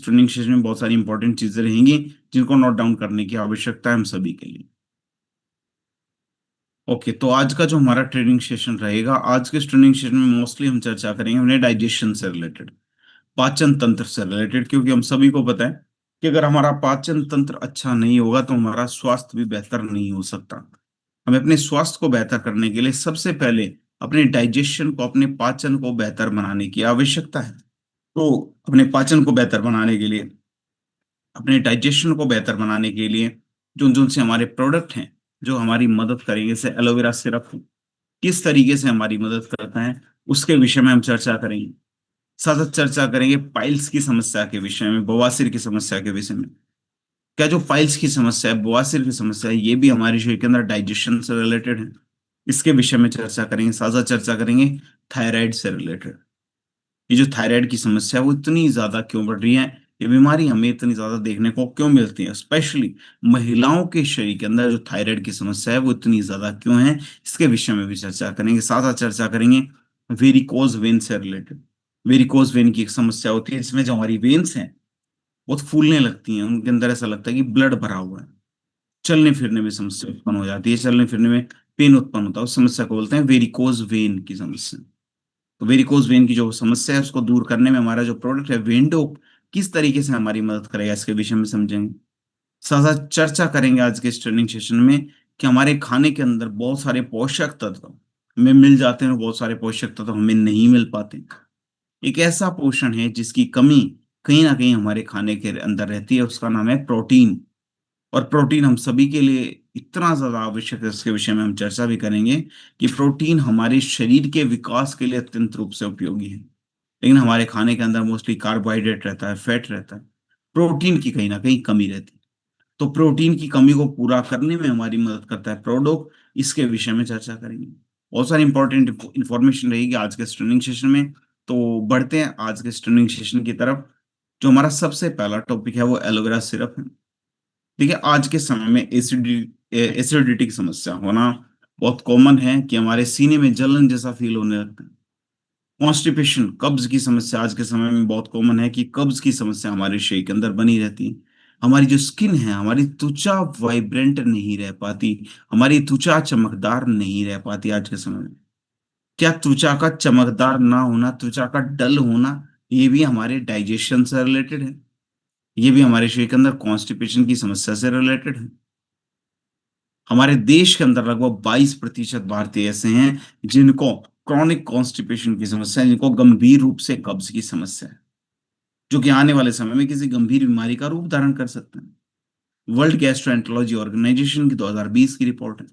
Training session में बहुत सारी इंपॉर्टेंट चीजें रहेंगी जिनको नोट डाउन करने की आवश्यकता है हम सभी के लिए। ओके, तो आज का जो हमारा ट्रेनिंग सेशन रहेगा, आज के ट्रेनिंग सेशन में मोस्टली हम चर्चा करेंगे अपने डाइजेशन से रिलेटेड, पाचन तंत्र से रिलेटेड, क्योंकि हम सभी को पता है कि अगर हमारा पाचन तंत्र अच्छा नहीं होगा तो हमारा स्वास्थ्य भी बेहतर नहीं हो सकता। हमें अपने स्वास्थ्य को बेहतर करने के लिए सबसे पहले अपने डाइजेशन को, अपने पाचन को बेहतर बनाने की आवश्यकता है। तो अपने पाचन को बेहतर बनाने के लिए, अपने डाइजेशन को बेहतर बनाने के लिए जो जो से हमारे प्रोडक्ट हैं जो हमारी मदद करेंगे, जैसे एलोवेरा सिरप किस तरीके से हमारी मदद करता है, उसके विषय में हम चर्चा करेंगे। साथ साथ चर्चा करेंगे पाइल्स की समस्या के विषय में, बवासीर की समस्या के विषय में। क्या जो पाइल्स की समस्या है, बवासीर की समस्या है, ये भी हमारे शरीर के अंदर डाइजेशन से रिलेटेड है, इसके विषय में चर्चा करेंगे। साथ साथ चर्चा करेंगे थायराइड से रिलेटेड। ये जो थायराइड की समस्या है वो इतनी ज्यादा क्यों बढ़ रही है, ये बीमारी हमें इतनी ज्यादा देखने को क्यों मिलती है, स्पेशली महिलाओं के शरीर के अंदर जो थायराइड की समस्या है वो इतनी ज्यादा क्यों है, इसके विषय में भी चर्चा करेंगे। साथ साथ चर्चा करेंगे वेरिकोज वेन से रिलेटेड। वेरिकोज वेन की एक समस्या होती है जिसमें जो हमारी वेन्स हैं बहुत फूलने लगती हैं, उनके अंदर ऐसा लगता है कि ब्लड भरा हुआ है, चलने फिरने में समस्या उत्पन्न हो जाती है, चलने फिरने में पेन उत्पन्न होता है। उस समस्या को बोलते हैं वेरिकोज वेन की समस्या। तो वेरिकोज वेन की जो समस्या है उसको दूर करने में हमारा जो प्रोडक्ट है वेंडो किस तरीके से हमारी मदद करेगा, इसके विषय में समझेंगे। साथ साथ चर्चा करेंगे आज के इस ट्रेनिंग सेशन में कि हमारे खाने के अंदर बहुत सारे पोषक तत्व हमें मिल जाते हैं, बहुत सारे पोषक तत्व हमें नहीं मिल पाते। एक ऐसा पोषण है जिसकी कमी कहीं ना कहीं हमारे खाने के अंदर रहती है, उसका नाम है प्रोटीन। और प्रोटीन हम सभी के लिए इतना ज्यादा आवश्यक है, इसके विषय में हम चर्चा भी करेंगे कि प्रोटीन हमारे शरीर के विकास के लिए अत्यंत रूप से उपयोगी है। लेकिन हमारे खाने के अंदर मोस्टली कार्बोहाइड्रेट रहता है, फैट रहता है, प्रोटीन की कहीं ना कहीं कमी रहती है। तो प्रोटीन की कमी को पूरा करने में हमारी मदद करता है प्रोडोक, इसके विषय में चर्चा करेंगे। बहुत सारी इंपॉर्टेंट इंफॉर्मेशन रहेगी आज के ट्रेनिंग सेशन में। तो बढ़ते हैं आज के ट्रेनिंग सेशन की तरफ। जो हमारा सबसे पहला टॉपिक है वो एलोवेरा सिरप है। देखिए, आज के समय में एसिडिटी की समस्या होना बहुत कॉमन है कि हमारे सीने में जलन जैसा फील होने लगता है। कॉन्स्टिपेशन, कब्ज की समस्या आज के समय में बहुत कॉमन है कि कब्ज की समस्या हमारे शरीर के अंदर बनी रहती है। हमारी जो स्किन है, हमारी त्वचा वाइब्रेंट नहीं रह पाती, हमारी त्वचा चमकदार नहीं रह पाती आज के समय में। क्या त्वचा का चमकदार ना होना, त्वचा का डल होना, ये भी हमारे डाइजेशन से रिलेटेड है, ये भी हमारे शरीर के अंदर कॉन्स्टिपेशन की समस्या से रिलेटेड है। हमारे देश के अंदर लगभग 22% भारतीय ऐसे हैं जिनको क्रॉनिक कॉन्स्टिपेशन की समस्या है, जिनको गंभीर रूप से कब्ज की समस्या है, जो कि आने वाले समय में किसी गंभीर बीमारी का रूप धारण कर सकते हैं। वर्ल्ड गैस्ट्रोएंटरोलॉजी ऑर्गेनाइजेशन की 2020 की रिपोर्ट है,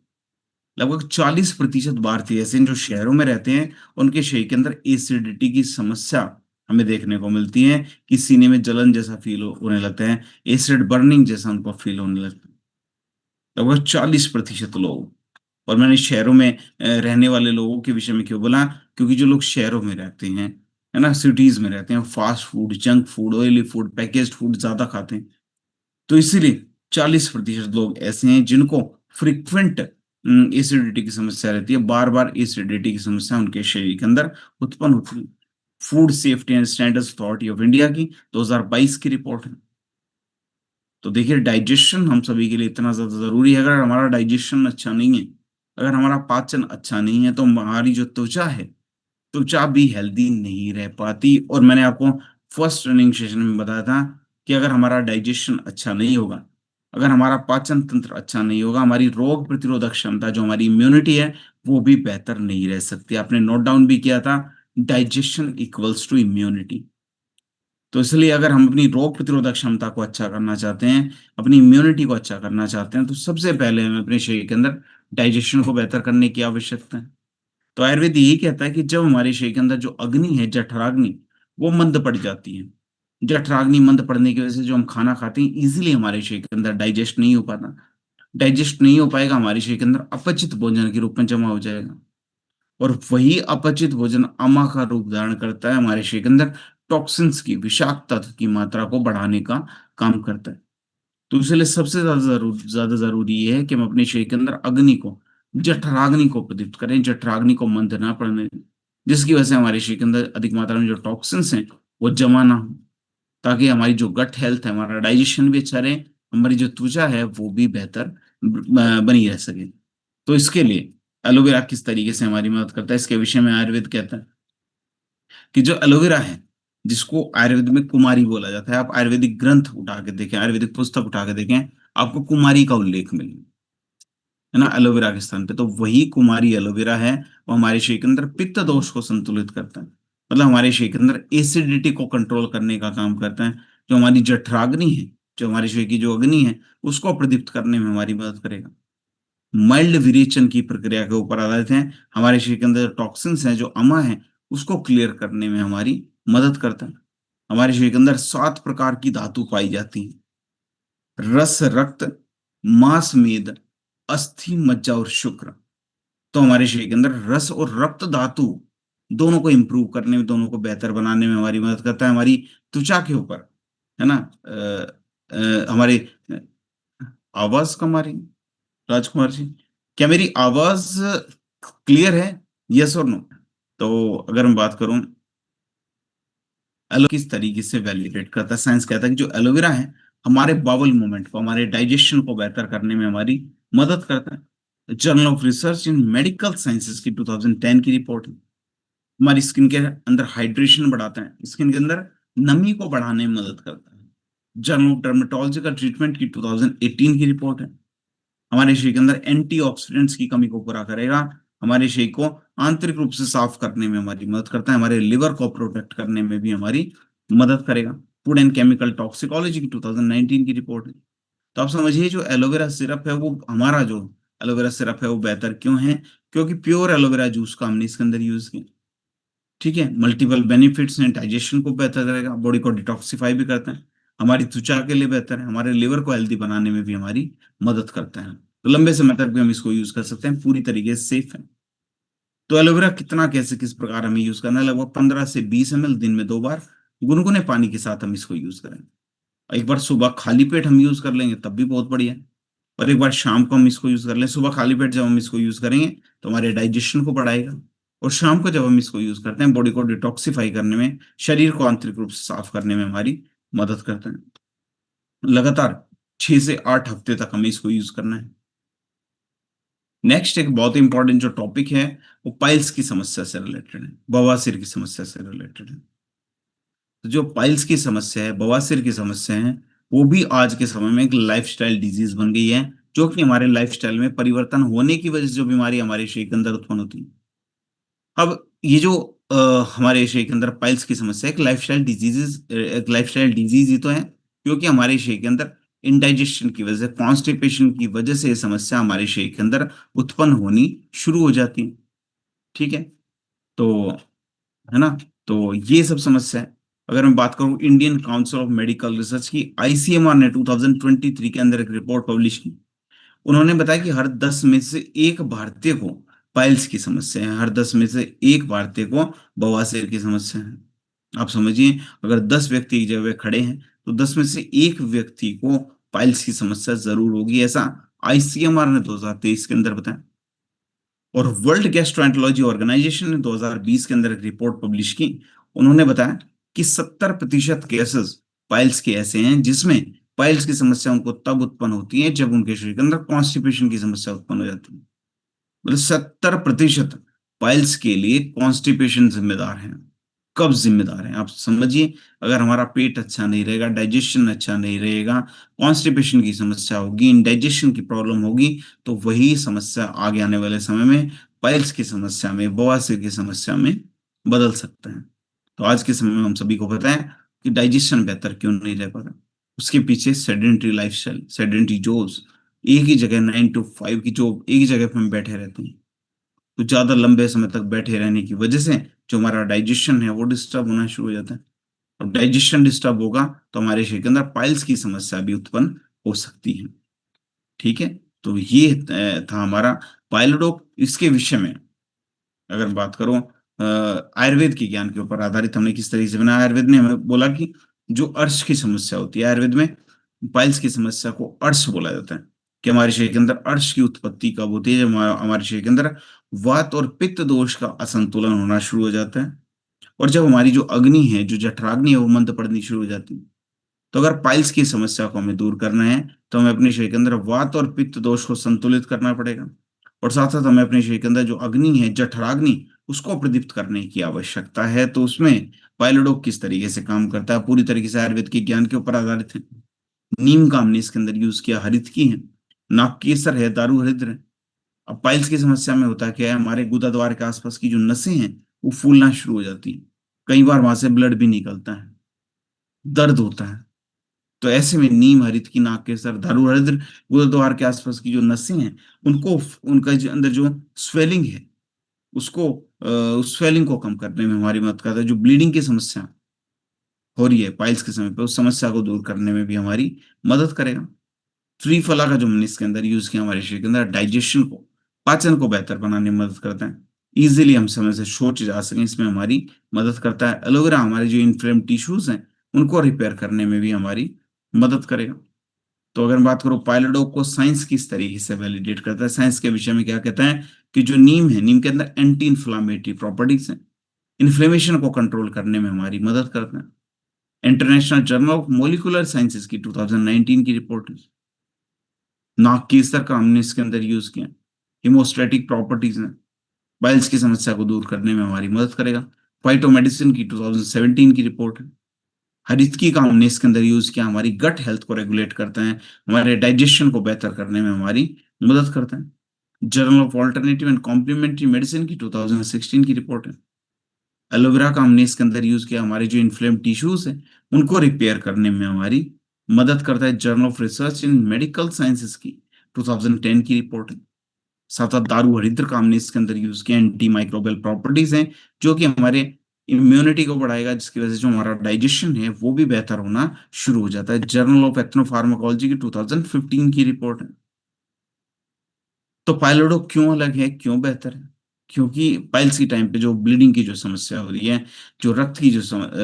लगभग 40% भारतीय ऐसे हैं जो शहरों में रहते हैं, उनके शरीर के अंदर एसिडिटी की समस्या हमें देखने को मिलती है कि सीने में जलन जैसा फील होने लगता है, एसिड बर्निंग जैसा उनको फील होने लगता है, लगभग 40% लोग। और मैंने शहरों में रहने वाले लोगों के विषय में क्यों बोला, क्योंकि जो लोग शहरों में रहते हैं, है ना, सिटीज में रहते हैं, fast food, junk food, oily food, packaged food ज्यादा खाते हैं। तो इसीलिए 40% लोग ऐसे हैं जिनको फ्रिक्वेंट एसिडिटी की समस्या रहती है, बार बार एसिडिटी की समस्या उनके शरीर के अंदर उत्पन्न होती है। Food safety and standards authority of India की 2022 की रिपोर्ट है। तो देखिए, डाइजेशन हम सभी के लिए इतना ज्यादा जरूरी है। अगर हमारा डाइजेशन अच्छा नहीं है, अगर हमारा पाचन अच्छा नहीं है, तो हमारी जो त्वचा है, त्वचा भी हेल्दी नहीं रह पाती। और मैंने आपको फर्स्ट ट्रेनिंग सेशन में बताया था कि अगर हमारा डाइजेशन अच्छा नहीं होगा, अगर हमारा पाचन तंत्र अच्छा नहीं होगा, हमारी रोग प्रतिरोधक क्षमता, जो हमारी इम्यूनिटी है, वो भी बेहतर नहीं रह सकती। आपने नोट डाउन भी किया था, डाइजेशन इक्वल्स टू इम्यूनिटी। तो इसलिए अगर हम अपनी रोग प्रतिरोधक क्षमता को अच्छा करना चाहते हैं, अपनी इम्यूनिटी को अच्छा करना चाहते हैं, तो सबसे पहले हमें अपने शरीर के अंदर डाइजेशन को बेहतर करने की आवश्यकता है। तो आयुर्वेद यही कहता है कि जब हमारे शरीर के अंदर जो अग्नि है, जठराग्नि, वो मंद पड़ जाती है, जठराग्नि मंद पड़ने की वजह से जो हम खाना खाते हैं इजीली हमारे शरीर के अंदर डाइजेस्ट नहीं हो पाता। डाइजेस्ट नहीं हो पाएगा, हमारे शरीर के अंदर अपचित भोजन के रूप में जमा हो जाएगा। और वही अपचित भोजन अम्मा का रूप धारण करता है, हमारे शरीर के अंदर टॉक्सिन्स की, विषाक्त तत्व की मात्रा को बढ़ाने का काम करता है। तो इसलिए सबसे ज्यादा जरूरी ये है कि हम अपने शरीर के अंदर अग्नि को, जठराग्नि को प्रदीप्त करें, जठराग्नि को मंद ना पड़ने दें, जिसकी वजह से हमारे शरीर के अंदर अधिक मात्रा में जो टॉक्सिन्स हैं वो जमा ना हो। ताकि हमारी जो गट हेल्थ है, हमारा डाइजेशन भी अच्छा रहे, हमारी जो त्वचा है वो भी बेहतर बनी रह सके। तो इसके लिए एलोवेरा किस तरीके से हमारी मदद करता है, इसके विषय में आयुर्वेद कहता है कि जो एलोवेरा है, जिसको आयुर्वेद में कुमारी बोला जाता है, आप आयुर्वेदिक ग्रंथ उठा के देखें, आयुर्वेदिक पुस्तक उठा के देखें, आपको कुमारी का उल्लेख मिलेगा, है ना, एलोवेरा के स्थान पे। तो वही कुमारी एलोवेरा है, वो हमारे शरीर के अंदर पित्त दोष को संतुलित करता है, मतलब हमारे शरीर के अंदर एसिडिटी को कंट्रोल करने का काम करता है। जो हमारी जठराग्नि है, जो हमारे शरीर की जो अग्नि है, उसको प्रदीप्त करने में हमारी मदद करेगा। माइल्ड विरेचन की प्रक्रिया के ऊपर आधारित है, हमारे शरीर के अंदर टॉक्सिन्स हैं, जो अमा है, उसको क्लियर करने में हमारी मदद करता है। हमारे शरीर के अंदर 7 प्रकार की धातु पाई जाती हैं: रस, रक्त, मांस, मेद, अस्थि, मज्जा और शुक्र। तो हमारे शरीर के अंदर रस और रक्त धातु दोनों को इंप्रूव करने में, दोनों को बेहतर बनाने में हमारी मदद करता है। हमारी त्वचा के ऊपर, है ना, हमारे आवाज कम आ रही है, राजकुमार जी, क्या मेरी आवाज क्लियर है? यस और नो? तो अगर मैं बात करूं एलो किस तरीके से वैलिडेट करता है, साइंस कहता है कि जो एलोवेरा है, हमारे बाउल मूवमेंट को, हमारे डाइजेशन को बेहतर करने में हमारी मदद करता है। Journal of research in medical sciences की 2010 की रिपोर्ट है। हमारी स्किन के अंदर हाइड्रेशन बढ़ाता है, स्किन के अंदर नमी को बढ़ाने में मदद करता है। जर्नल ऑफ डर्मेटोलॉजी का ट्रीटमेंट की 2018 की रिपोर्ट है। हमारे शरीर के अंदर एंटीऑक्सीडेंट्स की कमी को पूरा करेगा, हमारे शरीर को आंतरिक रूप से साफ करने में हमारी मदद करता है, हमारे लिवर को प्रोटेक्ट करने में भी हमारी मदद करेगा। फूड एंड केमिकल टॉक्सिकोलॉजी की 2019 की रिपोर्ट है। तो आप समझिए जो एलोवेरा सिरप है, वो हमारा जो एलोवेरा सिरप है वो बेहतर क्यों है? क्योंकि प्योर एलोवेरा जूस का हमने इसके अंदर यूज किया। ठीक है, मल्टीपल बेनिफिट्स हैं, डाइजेशन को बेहतर करेगा, बॉडी को डिटॉक्सिफाई भी करता है, हमारी त्वचा के लिए बेहतर है, हमारे लिवर को हेल्दी बनाने में भी हमारी मदद करता है। तो लंबे समय तक भी हम इसको यूज कर सकते हैं, पूरी तरीके से सेफ है। तो एलोवेरा कितना, कैसे, किस प्रकार हमें यूज करना है? लगभग 15 से 20 ml दिन में 2 बार गुनगुने पानी के साथ हम इसको यूज करें। एक बार सुबह खाली पेट हम यूज कर लेंगे तब भी बहुत बढ़िया है, और एक बार शाम को हम इसको यूज कर लें। सुबह खाली पेट जब हम इसको यूज करेंगे तो हमारे डाइजेशन को बढ़ाएगा, और शाम को जब हम इसको यूज करते हैं, बॉडी को डिटॉक्सिफाई करने में, शरीर को आंतरिक रूप से साफ करने में हमारी मदद करते हैं। लगातार 6 से 8 हफ्ते तक हमें इसको यूज करना है। नेक्स्ट एक बहुत इंपॉर्टेंट जो टॉपिक है, वो पाइल्स की समस्या से रिलेटेड है, बवासीर की समस्या से रिलेटेड है। तो जो पाइल्स की समस्या है, बवासीर की समस्या है, वो भी आज के समय में एक लाइफस्टाइल डिजीज बन गई है, जो कि हमारे लाइफस्टाइल में परिवर्तन होने की वजह से जो बीमारी हमारे शरीर के अंदर उत्पन्न होती है। अब ये जो हमारे शरीर के अंदर पाइल्स की समस्या है, एक लाइफस्टाइल डिजीज ही तो है, क्योंकि हमारे शरीर के अंदर इंडाइजेशन की वजह से, कॉन्स्टिपेशन की वजह से ये समस्या हमारे शरीर के अंदर उत्पन्न होनी शुरू हो जाती है। ठीक है, तो, है ना, तो ये सब समस्या है। अगर मैं बात करूं Indian council of medical research की, आईसीएमआर ने 2023 के अंदर एक रिपोर्ट पब्लिश की। उन्होंने बताया कि हर 10 में से एक भारतीय को पाइल्स की समस्या है, हर 10 में से एक भारतीय को बवासीर की समस्या है। आप समझिए, अगर 10 व्यक्ति एक जगह खड़े हैं, तो 10 में से एक व्यक्ति को पाइल्स की समस्या जरूर होगी, ऐसा आईसीएमआर ने 2023 के अंदर बताया। और वर्ल्ड गैस्ट्रोएंटरोलॉजी ऑर्गेनाइजेशन ने 2020 के अंदर एक रिपोर्ट पब्लिश की। उन्होंने बताया कि 70% केसेस पाइल्स के ऐसे हैं जिसमें पाइल्स की समस्या उनको तब उत्पन्न होती है जब उनके शरीर के अंदर कॉन्स्टिपेशन की समस्या उत्पन्न हो जाती है। मतलब 70% पाइल्स के लिए कॉन्स्टिपेशन जिम्मेदार है। कब जिम्मेदार है आप समझिए, अगर हमारा पेट अच्छा नहीं रहेगा, डाइजेशन अच्छा नहीं रहेगा, कॉन्स्टिपेशन की समस्या होगी, इंडाइजेशन की प्रॉब्लम होगी, तो वही समस्या आगे आने वाले समय में पाइल्स की समस्या में, बवासीर की समस्या में बदल सकता है। तो आज के समय में हम सभी को पता है कि डाइजेशन बेहतर क्यों नहीं रह पा रहा। उसके पीछे सेडेंटरी लाइफस्टाइल, सेडेंटरी जॉब्स, एक ही जगह 9 to 5 की जॉब, एक ही जगह पे हम बैठे रहते हैं, तो ज्यादा लंबे समय तक बैठे रहने की वजह से जो हमारा डाइजेशन है वो डिस्टर्ब होना शुरू हो जाता है। अब डाइजेशन डिस्टर्ब होगा तो हमारे शरीर के अंदर पाइल्स की समस्या भी उत्पन्न हो सकती है। ठीक है, तो ये था हमारा पाइलोडोक। इसके विषय में अगर बात करूं, आयुर्वेद के ज्ञान के ऊपर आधारित हमने किस तरीके से बनाया। आयुर्वेद ने हमें बोला कि जो अर्श की समस्या होती है, आयुर्वेद में पाइल्स की समस्या को अर्श बोला जाता है, कि हमारे शरीर के अंदर अर्श की उत्पत्ति कब होती है? जब हमारे शरीर के अंदर वात और पित्त दोष का असंतुलन होना शुरू हो जाता है, और जब हमारी जो अग्नि है, जो जठराग्नि है, वो मंद पड़नी शुरू हो जाती है। तो अगर पाइल्स की समस्या को हमें दूर करना है तो हमें अपने शरीर के अंदर वात और पित्त दोष को संतुलित करना पड़ेगा, और साथ साथ हमें अपने शरीर के अंदर जो अग्नि है, जठराग्नि, उसको प्रदीप्त करने की आवश्यकता है। तो उसमें पाइलोडोक किस तरीके से काम करता है, पूरी तरीके से आयुर्वेद के ज्ञान के ऊपर आधारित है। नीम का हमने इसके अंदर यूज किया, हरितकी है, नागकेसर है, दारू हरिद्र है। अब पाइल्स की समस्या में होता क्या है, हमारे गुदा द्वार के आसपास की जो नसें हैं वो फूलना शुरू हो जाती है, कई बार वहां से ब्लड भी निकलता है, दर्द होता है। तो ऐसे में नीम, हरितकी, नागकेसर, दारू हरिद्र गुदा द्वार के आसपास की जो नसें हैं उनको, उनका जो अंदर जो स्वेलिंग है उसको, उस स्वेलिंग को कम करने में हमारी मदद करता है। जो ब्लीडिंग की समस्या हो रही है पाइल्स के समय पे, उस समस्या को दूर करने में भी हमारी मदद करेगा। त्रिफला का जो हमने इसके अंदर यूज किया, हमारे शरीर के अंदर डाइजेशन को, पाचन को बेहतर बनाने में मदद करता है। इजीली हम समय से शौच जा सकें, इसमें हमारी मदद करता है। एलोवेरा हमारे जो इन्फ्लेम टिश्यूज हैं उनको रिपेयर करने में भी हमारी मदद करेगा। तो अगर मैं बात करूं पायलोडोक को साइंस किस तरीके से वैलिडेट करता है, साइंस के विषय में क्या कहता है कि जो नीम है, नीम के अंदर एंटी इन्फ्लामेटरी प्रॉपर्टीज हैं, इन्फ्लेमेशन को कंट्रोल करने में हमारी मदद करता है। International journal of molecular sciences की 2019 की रिपोर्ट है। नाक केसर का हमने इसके अंदर यूज किया, हिमोस्टैटिक प्रॉपर्टीज हैं, बाइल्स की समस्या को दूर करने में हमारी मदद करेगा। फाइटोमेडिसिन की 2017 की रिपोर्ट है। हरितकी का हमने इसके अंदर यूज किया, हमारी गट हेल्थ को रेगुलेट करता है, हमारे डाइजेशन को बेहतर करने में हमारी मदद करता है। Journal of Alternative and Complementary Medicine की 2016 की रिपोर्ट है। एलोवेरा का हमने इसके अंदर यूज किया, हमारे जो इन्फ्लेम टिश्यूज हैं उनको रिपेयर करने में हमारी मदद करता है। Journal of research in medical sciences की 2010 की रिपोर्ट है। साथ साथ दारू हरिद्र का हमने इसके अंदर यूज किया, एंटी माइक्रोबियल प्रॉपर्टीज हैं जो कि हमारे इम्यूनिटी को बढ़ाएगा, जिसकी वजह से जो हमारा डाइजेशन है वो भी बेहतर होना शुरू हो जाता है। जर्नल ऑफ एथनोफार्माकोलॉजी की 2015 की रिपोर्ट है। तो पाइलोडो क्यों अलग है, क्यों बेहतर है? क्योंकि पाइल्स की टाइम पे जो ब्लीडिंग की जो समस्या हो रही है, जो रक्त की जो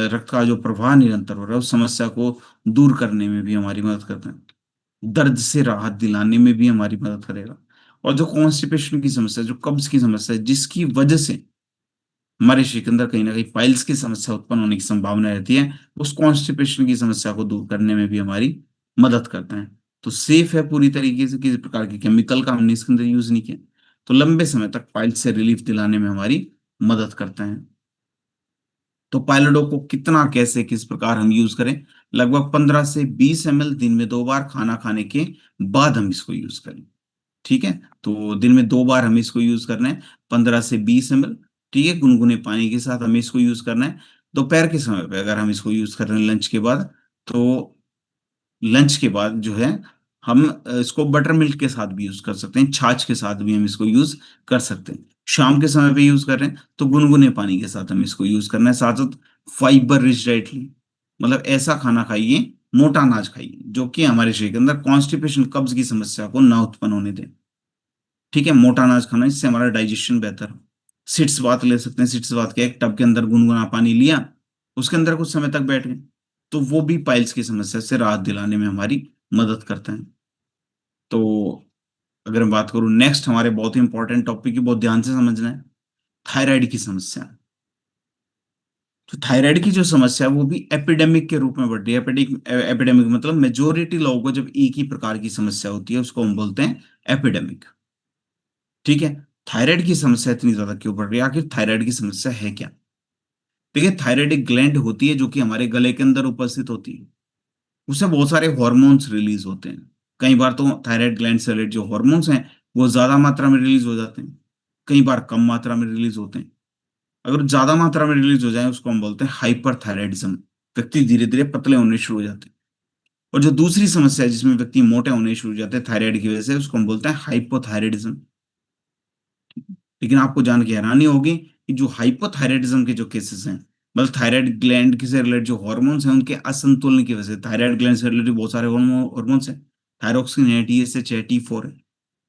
रक्त का जो प्रवाह निरंतर हो रहा है, उस समस्या को दूर करने में भी हमारी मदद करता है। दर्द से राहत दिलाने में भी हमारी मदद करेगा। और जो कॉन्स्टिपेशन की समस्या, जो कब्ज की समस्या है, जिसकी वजह से हमारे शरीर के अंदर कहीं ना कहीं पाइल्स की समस्या उत्पन्न होने की संभावना रहती है, उस कॉन्स्टिपेशन की समस्या को दूर करने में भी हमारी मदद करता है। तो सेफ है पूरी तरीके से, किसी प्रकार के केमिकल का हमने इसके अंदर यूज नहीं किया। तो लंबे समय तक पाइल्स से रिलीफ दिलाने में हमारी मदद करता है। तो पाइलोडो को कितना, कैसे, किस प्रकार हम यूज करें? लगभग 15 से 20 ml दिन में 2 बार खाना खाने के बाद हम इसको यूज करें। ठीक है, तो दिन में 2 बार हमें इसको यूज करना है, 15 से 20 ml। ठीक है, गुनगुने पानी के साथ हमें इसको यूज करना है। दोपहर के समय पे अगर हम इसको यूज कर रहे हैं लंच के बाद, तो लंच के बाद जो है हम इसको बटर मिल्क के साथ भी यूज कर सकते हैं, छाछ के साथ भी हम इसको यूज कर सकते हैं। शाम के समय पे यूज कर रहे हैं तो गुनगुने पानी के साथ हम इसको यूज करना है। साथ साथ फाइबर रिच डाइट ली, मतलब ऐसा खाना खाइए, मोटा अनाज खाइए जो कि हमारे शरीर के अंदर कॉन्स्टिपेशन, कब्ज की समस्या को ना उत्पन्न होने दे। ठीक है, मोटा अनाज खाना, इससे हमारा डाइजेशन बेहतर हो। सिट्स बात ले सकते हैं, सिट्स बात क्या है, एक टब के अंदर गुनगुना पानी लिया, उसके अंदर कुछ समय तक बैठ गए, तो वो भी पाइल्स की समस्या से राहत दिलाने में हमारी मदद करता है। तो अगर मैं बात करूं नेक्स्ट, हमारे बहुत ही इंपॉर्टेंट टॉपिक की बहुत ध्यान से समझना है, थायराइड की समस्या। तो थायराइड की जो समस्या है वो भी एपिडेमिक के रूप में बढ़ रही है। एपिडेमिक मतलब मेजोरिटी लोगों को जब एक ही प्रकार की समस्या होती है उसको हम बोलते हैं एपिडेमिक। ठीक है, थायराइड की समस्या इतनी ज्यादा क्यों बढ़ रही है, आखिर थायराइड की समस्या है क्या? देखिए, थायराइड एक ग्लैंड होती है जो कि हमारे गले के अंदर उपस्थित होती है। उससे बहुत सारे हॉर्मोन्स रिलीज होते हैं। कई बार तो थायराइड ग्लैंड से रिलेटेड जो हॉर्मोन्स हैं वो ज्यादा मात्रा में रिलीज हो जाते हैं, कई बार कम मात्रा में रिलीज होते हैं। अगर ज्यादा मात्रा में रिलीज हो जाए उसको हम बोलते हैं हाइपर। व्यक्ति धीरे धीरे पतले होने शुरू हो जाते हैं। और जो दूसरी समस्या है जिसमें व्यक्ति मोटे होने शुरू हो जाते हैं थायराइड की वजह से, उसको हम बोलते हैं हाइपोथायराइडिज्म। लेकिन आपको जान के हैरानी होगी कि जो हाइपोथायराइडिज्म के जो केसेस हैं, मतलब थायराइड ग्लैंड से रिलेटेड जो हॉर्मोन्स हैं उनके असंतुलन की वजह से, थायराइड ग्लैंड से रिलेटेड बहुत सारे हॉर्मोन्स हैं, थायरोक्सिन है, TSH है, T4 है।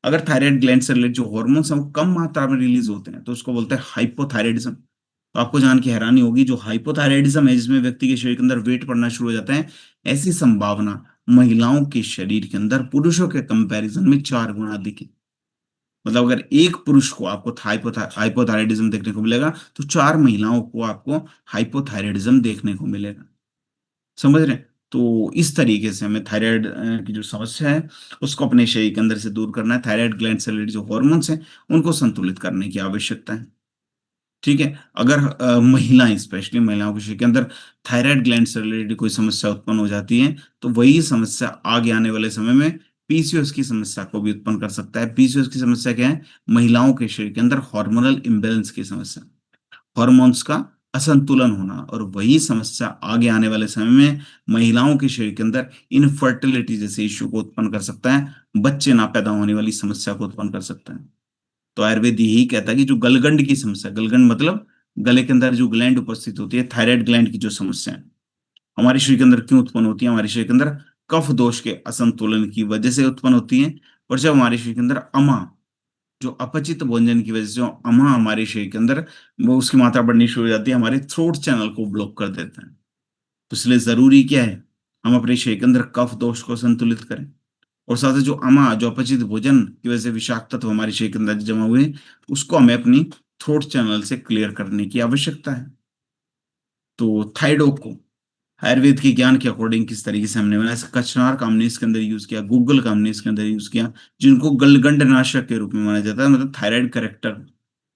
अगर थायराइड ग्लैंड से रिलेटेड जो हॉर्मोन्स हैं वो कम मात्रा में रिलीज होते हैं तो उसको बोलते हैं हाइपोथायराइडिज्म। तो आपको जान के हैरानी होगी, जो हाइपोथायराइडिज्म है जिसमें व्यक्ति के शरीर के अंदर वेट बढ़ना शुरू हो जाता है, ऐसी संभावना महिलाओं के शरीर के अंदर पुरुषों के कंपैरिजन में 4 गुना अधिक है। मतलब अगर एक पुरुष को आपको हाइपोथायराइडिज्म देखने को मिलेगा तो 4 महिलाओं को आपको हाइपोथायराइडिज्म देखने को मिलेगा। समझ रहे हैं? तो इस तरीके से हमें थायराइड की जो समस्या है उसको अपने शरीर के अंदर से दूर करना है। थायराइड ग्लैंड से रिलेटेड जो हॉर्मोन्स हैं उनको संतुलित करने की आवश्यकता है। ठीक है। अगर महिलाएं, स्पेशली महिलाओं के शरीर के अंदर थायराइड ग्लैंड से रिलेटेड कोई समस्या उत्पन्न हो जाती है तो वही समस्या आगे आने वाले समय में पीसीओएस की समस्या को भी उत्पन्न कर सकता है। पीसीओएस की समस्या क्या है? महिलाओं के शरीर के अंदर हार्मोनल इम्बैलेंस की समस्या, हॉर्मोन्स का असंतुलन होना, और वही समस्या आगे आने वाले समय में महिलाओं के शरीर के अंदर इनफर्टिलिटी जैसे इश्यू को उत्पन्न कर सकता है, बच्चे ना पैदा होने वाली समस्या को उत्पन्न कर सकता है। तो आयुर्वेद यही कहता है कि जो गलगंड की समस्या, गलगंड मतलब गले के अंदर जो ग्लैंड उपस्थित होती है, थायराइड ग्लैंड की जो समस्या है हमारे शरीर के अंदर क्यों उत्पन्न होती है? हमारे शरीर के अंदर कफ दोष के असंतुलन की वजह से उत्पन्न होती है। और जब हमारे शरीर के अंदर अमा, जो अपचित भोजन की वजह से जो अमा हमारे शरीर के अंदर वो उसकी मात्रा बढ़नी शुरू हो जाती है, हमारे थ्रोट चैनल को ब्लॉक कर देता है। तो इसलिए जरूरी क्या है? हम अपने शरीर के अंदर कफ दोष को संतुलित करें, और साथ ही जो अमा, जो अपचित भोजन की वजह से विषाक्त तत्व हमारे शरीर के अंदर जमा हुए हैं, उसको हमें अपनी थ्रोट चैनल से क्लियर करने की आवश्यकता है। तो थाइरोइड को आयुर्वेद के ज्ञान के अकॉर्डिंग किस तरीके से हमने बनाया? जैसे कचनार का हमने इसके अंदर यूज किया, गूगल का हमने इसके अंदर यूज किया, जिनको गलगंड नाशक के रूप में माना जाता है, मतलब थायराइड करेक्टर,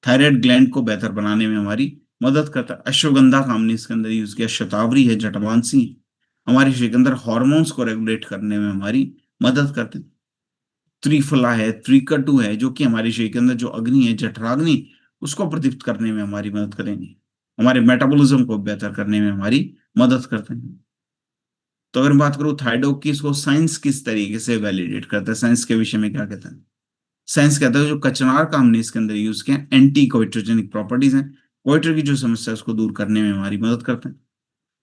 थायराइड ग्लैंड को बेहतर बनाने में हमारी मदद करता है। अश्वगंधा का हमने इसके अंदर यूज किया, शतावरी है, जटामांसी है, हमारे शरीर के अंदर हॉर्मोन्स को रेगुलेट करने में हमारी मदद करते हैं। त्रिफला है, त्रिकटु है, जो कि हमारे शरीर के अंदर जो अग्नि है, जठराग्नि, उसको प्रदीप्त करने में हमारी मदद करेंगे, हमारे मेटाबॉलिज्म को बेहतर करने में हमारी मदद करते हैं। तो अगर मैं बात करूं थायराइड की, इसको साइंस किस तरीके से वैलिडेट करता है, साइंस के विषय में क्या कहता है? साइंस कहता है जो कचनार का हमने इसके अंदर यूज किया, एंटी कोइट्रोजेनिक प्रॉपर्टीज हैं, कोइटर की जो समस्या है उसको दूर करने में हमारी मदद करते हैं।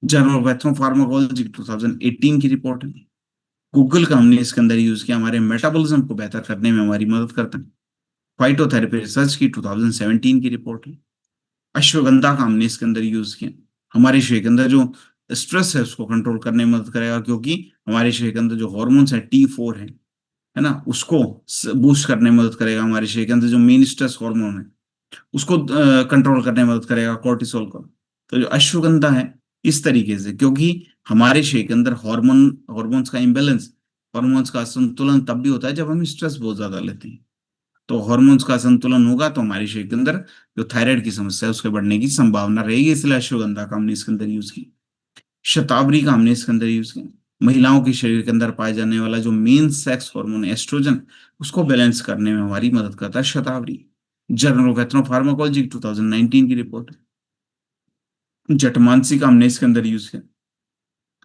जर्नल ऑफ एथनोफार्माकोलॉजी 2018 की रिपोर्ट है। गूगल का हमने इसके अंदर यूज किया, हमारे मेटाबॉलिज्म को बेहतर करने में हमारी मदद करते हैं। फाइटोथेरेपी रिसर्च की 2017 की रिपोर्ट है। अश्वगंधा का हमने इसके अंदर यूज किया, हमारे शरीर के अंदर जो स्ट्रेस है उसको कंट्रोल करने में मदद करेगा, क्योंकि हमारे शरीर के अंदर जो हॉर्मोन्स है T4 है ना, उसको बूस्ट करने में मदद करेगा। हमारे शरीर के अंदर जो मेन स्ट्रेस हार्मोन है उसको कंट्रोल करने में मदद करेगा, कोर्टिसोल को। तो जो अश्वगंधा है, इस तरीके से, क्योंकि हमारे शरीर के अंदर हॉर्मोन्स का इम्बेलेंस, हॉर्मोन्स का संतुलन तब भी होता है जब हम स्ट्रेस बहुत ज्यादा लेते हैं। तो हॉर्मोन्स का संतुलन होगा तो हमारे शरीर के अंदर जो थायराइड की समस्या है उसके बढ़ने की संभावना रहेगी, इसलिए अश्वगंधा का हमने इसके अंदर यूज किया। शतावरी का हमने इसके अंदर यूज किया, महिलाओं के शरीर के अंदर पाए जाने वाला जो मेन सेक्स हार्मोन है एस्ट्रोजन, उसको बैलेंस करने में हमारी मदद करता है शतावरी। जर्नल ऑफ एथनोफार्माकोलॉजी 2019 की रिपोर्ट है। जटमांसी का हमने इसके अंदर यूज किया,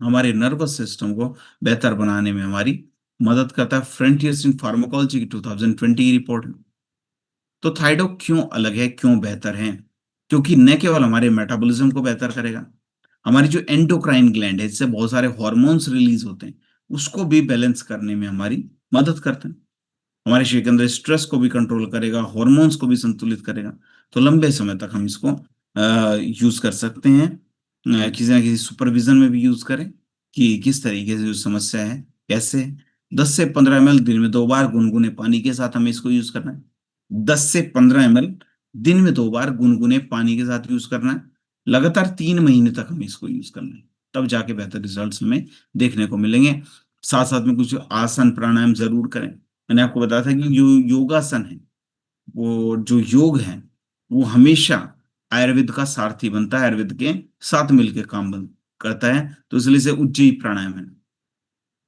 हमारे नर्वस सिस्टम को बेहतर बनाने में हमारी मदद करता है। फ्रंटियर्स इन फार्माकोलॉजी की 2020 की रिपोर्ट है। तो थायराइड क्यों अलग है, क्यों बेहतर है? क्योंकि न केवल हमारे मेटाबॉलिज्म को बेहतर करेगा, हमारी जो एंडोक्राइन ग्लैंड है जिससे बहुत सारे हॉर्मोन्स रिलीज होते हैं उसको भी बैलेंस करने में हमारी मदद करते हैं। हमारे शरीर के अंदर स्ट्रेस को भी कंट्रोल करेगा, हॉर्मोन्स को भी संतुलित करेगा। तो लंबे समय तक हम इसको यूज कर सकते हैं, किसी ना किसी सुपरविजन में भी यूज करें कि किस तरीके से जो समस्या है कैसे। 10 से 15 ml दिन में 2 बार गुनगुने पानी के साथ हमें इसको यूज करना है। 10 से 15 ml दिन में 2 बार गुनगुने पानी के साथ यूज करना है। लगातार 3 महीने तक हमें इसको यूज करना है, तब जाके बेहतर रिजल्ट्स हमें देखने को मिलेंगे। साथ साथ में कुछ आसन प्राणायाम जरूर करें। मैंने आपको बताया था कि जो योगासन है, वो जो योग है, वो हमेशा आयुर्वेद का सारथी बनता है, आयुर्वेद के साथ मिलकर काम बन करता है। तो इसलिए से उज्जयी प्राणायाम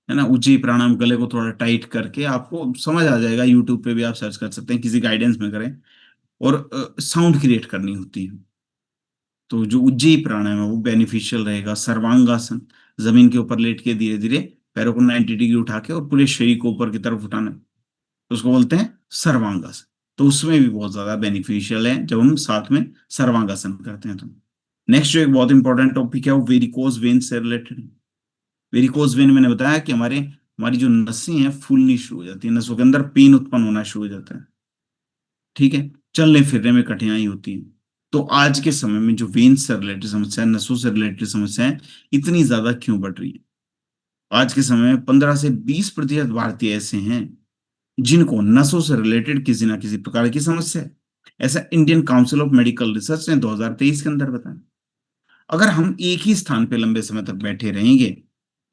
है ना, उज्जयी प्राणायाम, गले को थोड़ा टाइट करके आपको समझ आ जाएगा, यूट्यूब पे भी आप सर्च कर सकते हैं, किसी गाइडेंस में करें, और साउंड क्रिएट करनी होती है। तो जो उज्जयी प्राणायाम है वो बेनिफिशियल रहेगा। सर्वांगासन, जमीन के ऊपर लेट के धीरे धीरे पैरों को 90 डिग्री उठा के और पूरे शरीर को ऊपर की तरफ उठाना, तो उसको बोलते हैं सर्वांगासन। तो उसमें भी बहुत ज्यादा बेनिफिशियल है जब हम साथ में सर्वांगासन करते हैं। तो नेक्स्ट जो एक बहुत इंपॉर्टेंट टॉपिक है वो वेरिकोज वेन से रिलेटेड है। वेरिकोज वेन मैंने बताया कि हमारी जो नसें हैं फूलनी शुरू हो जाती है, नसों के अंदर पेन उत्पन्न होना शुरू हो जाता है। ठीक है, चलने फिरने में कठिनाई होती है। तो आज के समय में जो वेन से रिलेटेड समस्या है, नसों से रिलेटेड समस्या है, इतनी ज्यादा क्यों बढ़ रही है? आज के समय में 15 से 20% भारतीय ऐसे हैं जिनको नसों से रिलेटेड किसी ना किसी प्रकार की समस्या है। ऐसा Indian council of medical research ने 2023 के अंदर बताया। अगर हम एक ही स्थान पे लंबे समय तक बैठे रहेंगे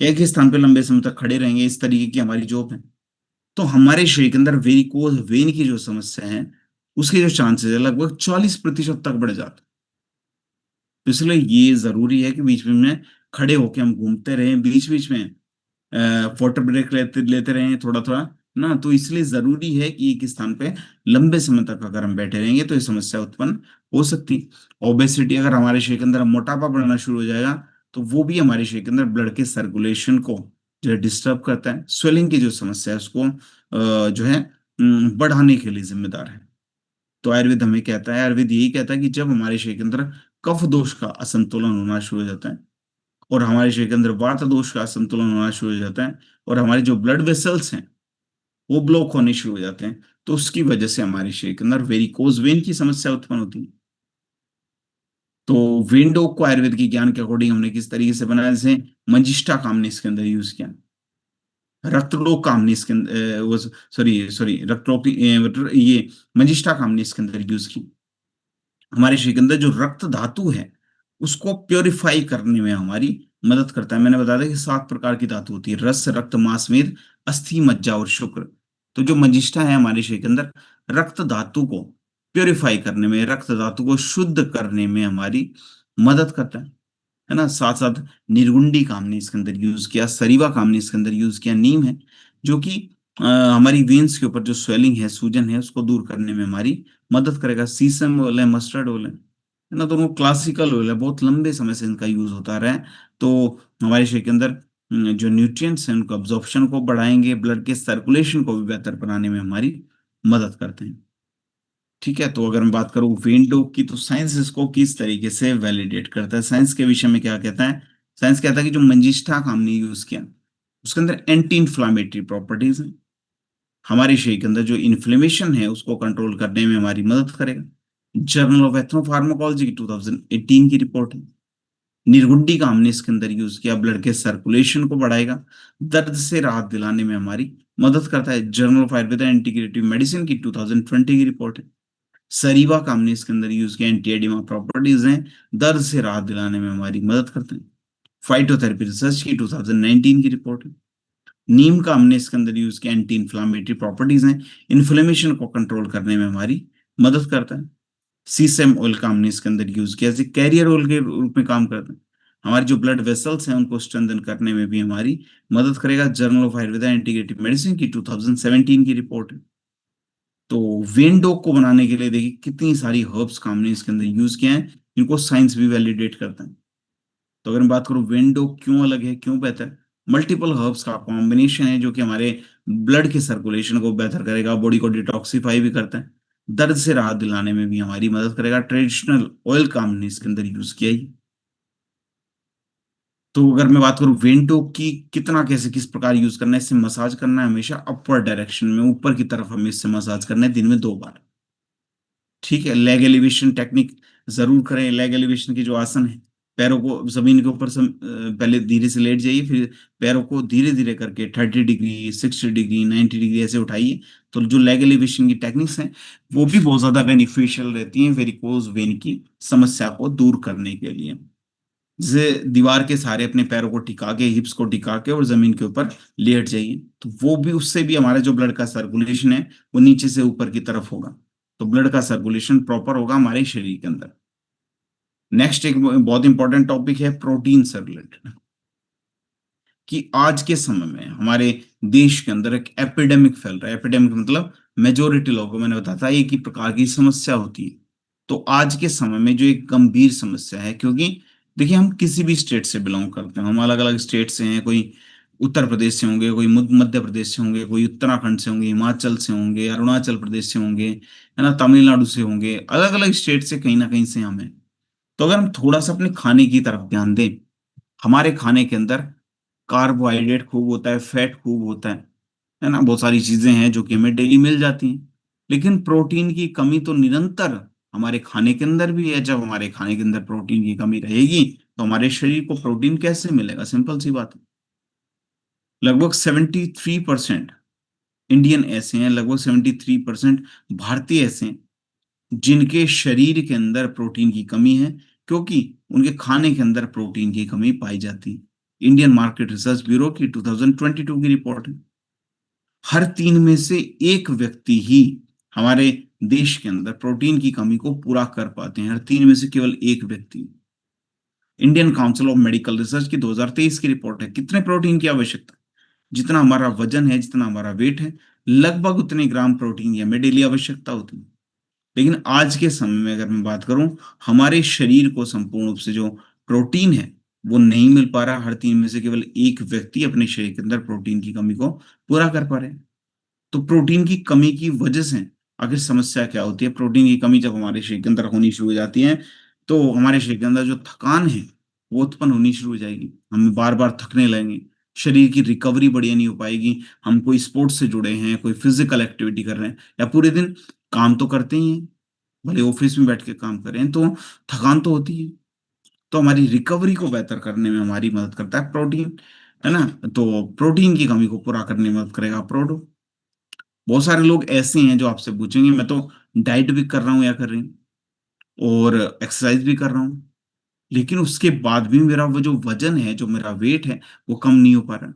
एक ही स्थान पे लंबे समय तक खड़े रहेंगे, इस तरीके की हमारी जॉब है। तो हमारे शरीर के अंदर वेरिकोज वेन की जो समस्या है, उसके जो चांसेस है लगभग 40% तक बढ़ जाते हैं। तो इसलिए ये जरूरी है कि बीच बीच में खड़े होके हम घूमते रहें, बीच बीच में वाटर ब्रेक लेते लेते रहें थोड़ा थोड़ा ना। तो इसलिए जरूरी है कि एक स्थान पे लंबे समय तक अगर हम बैठे रहेंगे तो ये समस्या उत्पन्न हो सकती है। ओबेसिटी, अगर हमारे शरीर के अंदर मोटापा बढ़ना शुरू हो जाएगा तो वो भी हमारे शरीर के अंदर ब्लड के सर्कुलेशन को जो है डिस्टर्ब करता है। स्वेलिंग की जो समस्या है उसको जो है बढ़ाने के लिए जिम्मेदार है। तो आयुर्वेद हमें कहता है, आयुर्वेद यही कहता है कि जब हमारे शरीर के अंदर कफ दोष का असंतुलन होना शुरू हो जाता है और हमारे शरीर के अंदर वात दोष का असंतुलन होना शुरू हो जाता है और हमारे जो ब्लड वेसल्स हैं वो ब्लॉक होने शुरू हो जाते हैं, तो उसकी वजह से हमारे शरीर के अंदर वेरिकोज वेन की समस्या उत्पन्न होती है। तो विंडो को आयुर्वेद के ज्ञान के अकॉर्डिंग हमने किस तरीके से बनाया, जैसे मंजिष्ठा का हमने इसके अंदर यूज किया, रक्तलोक का हमने इसके अंदर वो सॉरी सॉरी रक्तलोक ये मंजिष्ठा का हमने इसके अंदर यूज की। हमारे शरीर के अंदर जो रक्त धातु है उसको प्योरीफाई करने में हमारी मदद करता है। मैंने बताया था कि 7 प्रकार की धातु होती है, रस, रक्त, मांस, मेद, अस्थि, मज्जा और शुक्र। तो जो मजिष्ठा है हमारे शरीर के अंदर रक्त धातु को प्योरीफाई करने में, रक्त धातु को शुद्ध करने में हमारी मदद करता है ना। साथ साथ निर्गुंडी का हमने इसके अंदर यूज किया, सरीवा का हमने इसके अंदर यूज किया, नीम है जो कि हमारी वेन्स के ऊपर जो स्वेलिंग है, सूजन है, उसको दूर करने में हमारी मदद करेगा। सीसम ऑयल है, मस्टर्ड ऑयल है ना, दोनों क्लासिकल ऑयल है, बहुत लंबे समय से इनका यूज होता रहा है। तो हमारे शरीर के अंदर जो न्यूट्रिएंट्स हैं उनको अब्जॉर्प्शन को बढ़ाएंगे, ब्लड के सर्कुलेशन को भी बेहतर बनाने में हमारी मदद करते हैं। ठीक है, तो अगर मैं बात करूं वेन डॉग की, तो साइंस इसको किस तरीके से वैलिडेट करता है, साइंस के विषय में क्या कहता है। साइंस कहता है कि जो मंजिष्ठा का हमने यूज किया उसके अंदर एंटी इंफ्लामेटरी प्रॉपर्टीज हैं, हमारे शरीर के अंदर जो इन्फ्लेमेशन है उसको कंट्रोल करने में हमारी मदद करेगा। जर्नल ऑफ एथनोफार्माकोलॉजी की 2018 की रिपोर्ट है। निर्गुंडी का हमने इसके अंदर यूज किया, ब्लड के सर्कुलेशन को बढ़ाएगा, दर्द से राहत दिलाने में हमारी मदद करता है। Journal of Ayurveda integrative medicine की 2020 की रिपोर्ट है। सरीवा का हमने इसके अंदर यूज किया, एंटी एडिमा प्रॉपर्टीज हैं, दर्द से राहत दिलाने में हमारी मदद करते हैं। फाइटोथेरेपी रिसर्च की 2019 की रिपोर्ट है। नीम का हमने इसके अंदर यूज किया, एंटी इन्फ्लामेटरी प्रॉपर्टीज हैं, इन्फ्लेमेशन को कंट्रोल करने में हमारी मदद करता है। सीसम ऑयल का हमने इसके अंदर यूज किया, जैसे कैरियर ऑयल के रूप में काम करता है, हमारे जो ब्लड वेसल्स हैं उनको स्ट्रेंथन करने में भी हमारी मदद करेगा। Journal of Ayurveda integrative medicine की 2017 की रिपोर्ट है। तो वेन डॉग को बनाने के लिए देखिए कितनी सारी हर्ब्स का हमने इसके अंदर यूज किया है, इनको साइंस भी वैलिडेट करता है। तो अगर मैं बात करूं वेन डॉग क्यों अलग है, क्यों बेहतर है, मल्टीपल हर्ब्स का कॉम्बिनेशन है जो कि हमारे ब्लड के सर्कुलेशन को बेहतर करेगा, बॉडी को डिटॉक्सिफाई भी करता है, दर्द से राहत दिलाने में भी हमारी मदद करेगा। ट्रेडिशनल ऑयल का हमने इसके अंदर यूज किया ही। तो अगर मैं बात करूं वेंटो की कितना कैसे किस प्रकार यूज करना है, इससे मसाज करना है हमेशा अपवर्ड डायरेक्शन में, ऊपर की तरफ हमें इससे मसाज करना है दिन में 2 बार। ठीक है, लेग एलिवेशन टेक्निक जरूर करें। लेग एलिवेशन की जो आसन है, पैरों को जमीन के ऊपर पहले धीरे से लेट जाइए, फिर पैरों को धीरे धीरे करके 30 डिग्री, 60 डिग्री, 90 डिग्री ऐसे उठाइए। तो जो लेग एलिवेशन की टेक्निक्स हैं वो भी बहुत ज्यादा बेनिफिशियल रहती हैं वेरिकोज वेन की समस्या को दूर करने के लिए। जैसे दीवार के सहारे अपने पैरों को टिका के, हिप्स को टिका के और जमीन के ऊपर लेट जाइए, तो वो भी, उससे भी हमारा जो ब्लड का सर्कुलेशन है वो नीचे से ऊपर की तरफ होगा, तो ब्लड का सर्कुलेशन प्रॉपर होगा हमारे शरीर के अंदर। नेक्स्ट एक बहुत इंपॉर्टेंट टॉपिक है प्रोटीन से रिलेटेड, कि आज के समय में हमारे देश के अंदर एक एपिडेमिक फैल रहा है। एपिडेमिक मतलब मेजोरिटी लोगों को, मैंने बताया था, एक ही प्रकार की समस्या होती है। तो आज के समय में जो एक गंभीर समस्या है, क्योंकि देखिए हम किसी भी स्टेट से बिलोंग करते हैं, हम अलग अलग स्टेट से हैं, कोई उत्तर प्रदेश से होंगे, कोई मध्य प्रदेश से होंगे, कोई उत्तराखंड से होंगे, हिमाचल से होंगे, अरुणाचल प्रदेश से होंगे, है ना, तमिलनाडु से होंगे, अलग अलग स्टेट से कहीं ना कहीं से हम हैं। तो अगर हम थोड़ा सा अपने खाने की तरफ ध्यान दें, हमारे खाने के अंदर कार्बोहाइड्रेट खूब होता है, फैट खूब होता है ना, बहुत सारी चीजें हैं जो कि हमें डेली मिल जाती हैं। लेकिन प्रोटीन की कमी तो निरंतर हमारे खाने के अंदर भी है। जब हमारे खाने के अंदर प्रोटीन की कमी रहेगी तो हमारे शरीर को प्रोटीन कैसे मिलेगा, सिंपल सी बात है। लगभग 73% इंडियन ऐसे हैं, लगभग 73% भारतीय ऐसे हैं जिनके शरीर के अंदर प्रोटीन की कमी है, क्योंकि उनके खाने के अंदर प्रोटीन की कमी पाई जाती है। इंडियन मार्केट रिसर्च ब्यूरो की 2022 की रिपोर्ट है। हर 3 में से एक व्यक्ति ही हमारे देश के अंदर प्रोटीन की कमी को पूरा कर पाते हैं, हर 3 में से केवल एक व्यक्ति। Indian council of medical research की 2023 की रिपोर्ट है। कितने प्रोटीन की आवश्यकता, जितना हमारा वजन है, जितना हमारा वेट है, लगभग उतने ग्राम प्रोटीन की हमें डेली आवश्यकता होती है। लेकिन आज के समय में अगर मैं बात करूं, हमारे शरीर को संपूर्ण रूप से जो प्रोटीन है वो नहीं मिल पा रहा। हर 3 में से केवल एक व्यक्ति अपने शरीर के अंदर प्रोटीन की कमी को पूरा कर पा रहे हैं। तो प्रोटीन की कमी की वजह से आखिर समस्या क्या होती है? प्रोटीन की कमी जब हमारे शरीर के अंदर होनी शुरू हो जाती है, तो हमारे शरीर के अंदर जो थकान है वो उत्पन्न होनी शुरू हो जाएगी। हम बार बार थकने लगेंगे, शरीर की रिकवरी बढ़िया नहीं हो पाएगी। हम कोई स्पोर्ट्स से जुड़े हैं, कोई फिजिकल एक्टिविटी कर रहे हैं, या पूरे दिन काम तो करते ही हैं, भले ऑफिस में बैठ के काम करें, तो थकान तो होती है। तो हमारी रिकवरी को बेहतर करने में हमारी मदद करता है प्रोटीन, है ना? तो प्रोटीन की कमी को पूरा करने में मदद करेगा प्रोडो। बहुत सारे लोग ऐसे हैं जो आपसे पूछेंगे, मैं तो डाइट भी कर रहा हूँ या कर रही हूँ और एक्सरसाइज भी कर रहा हूँ, लेकिन उसके बाद भी मेरा वो जो वजन है, जो मेरा वेट है, वो कम नहीं हो पा रहा।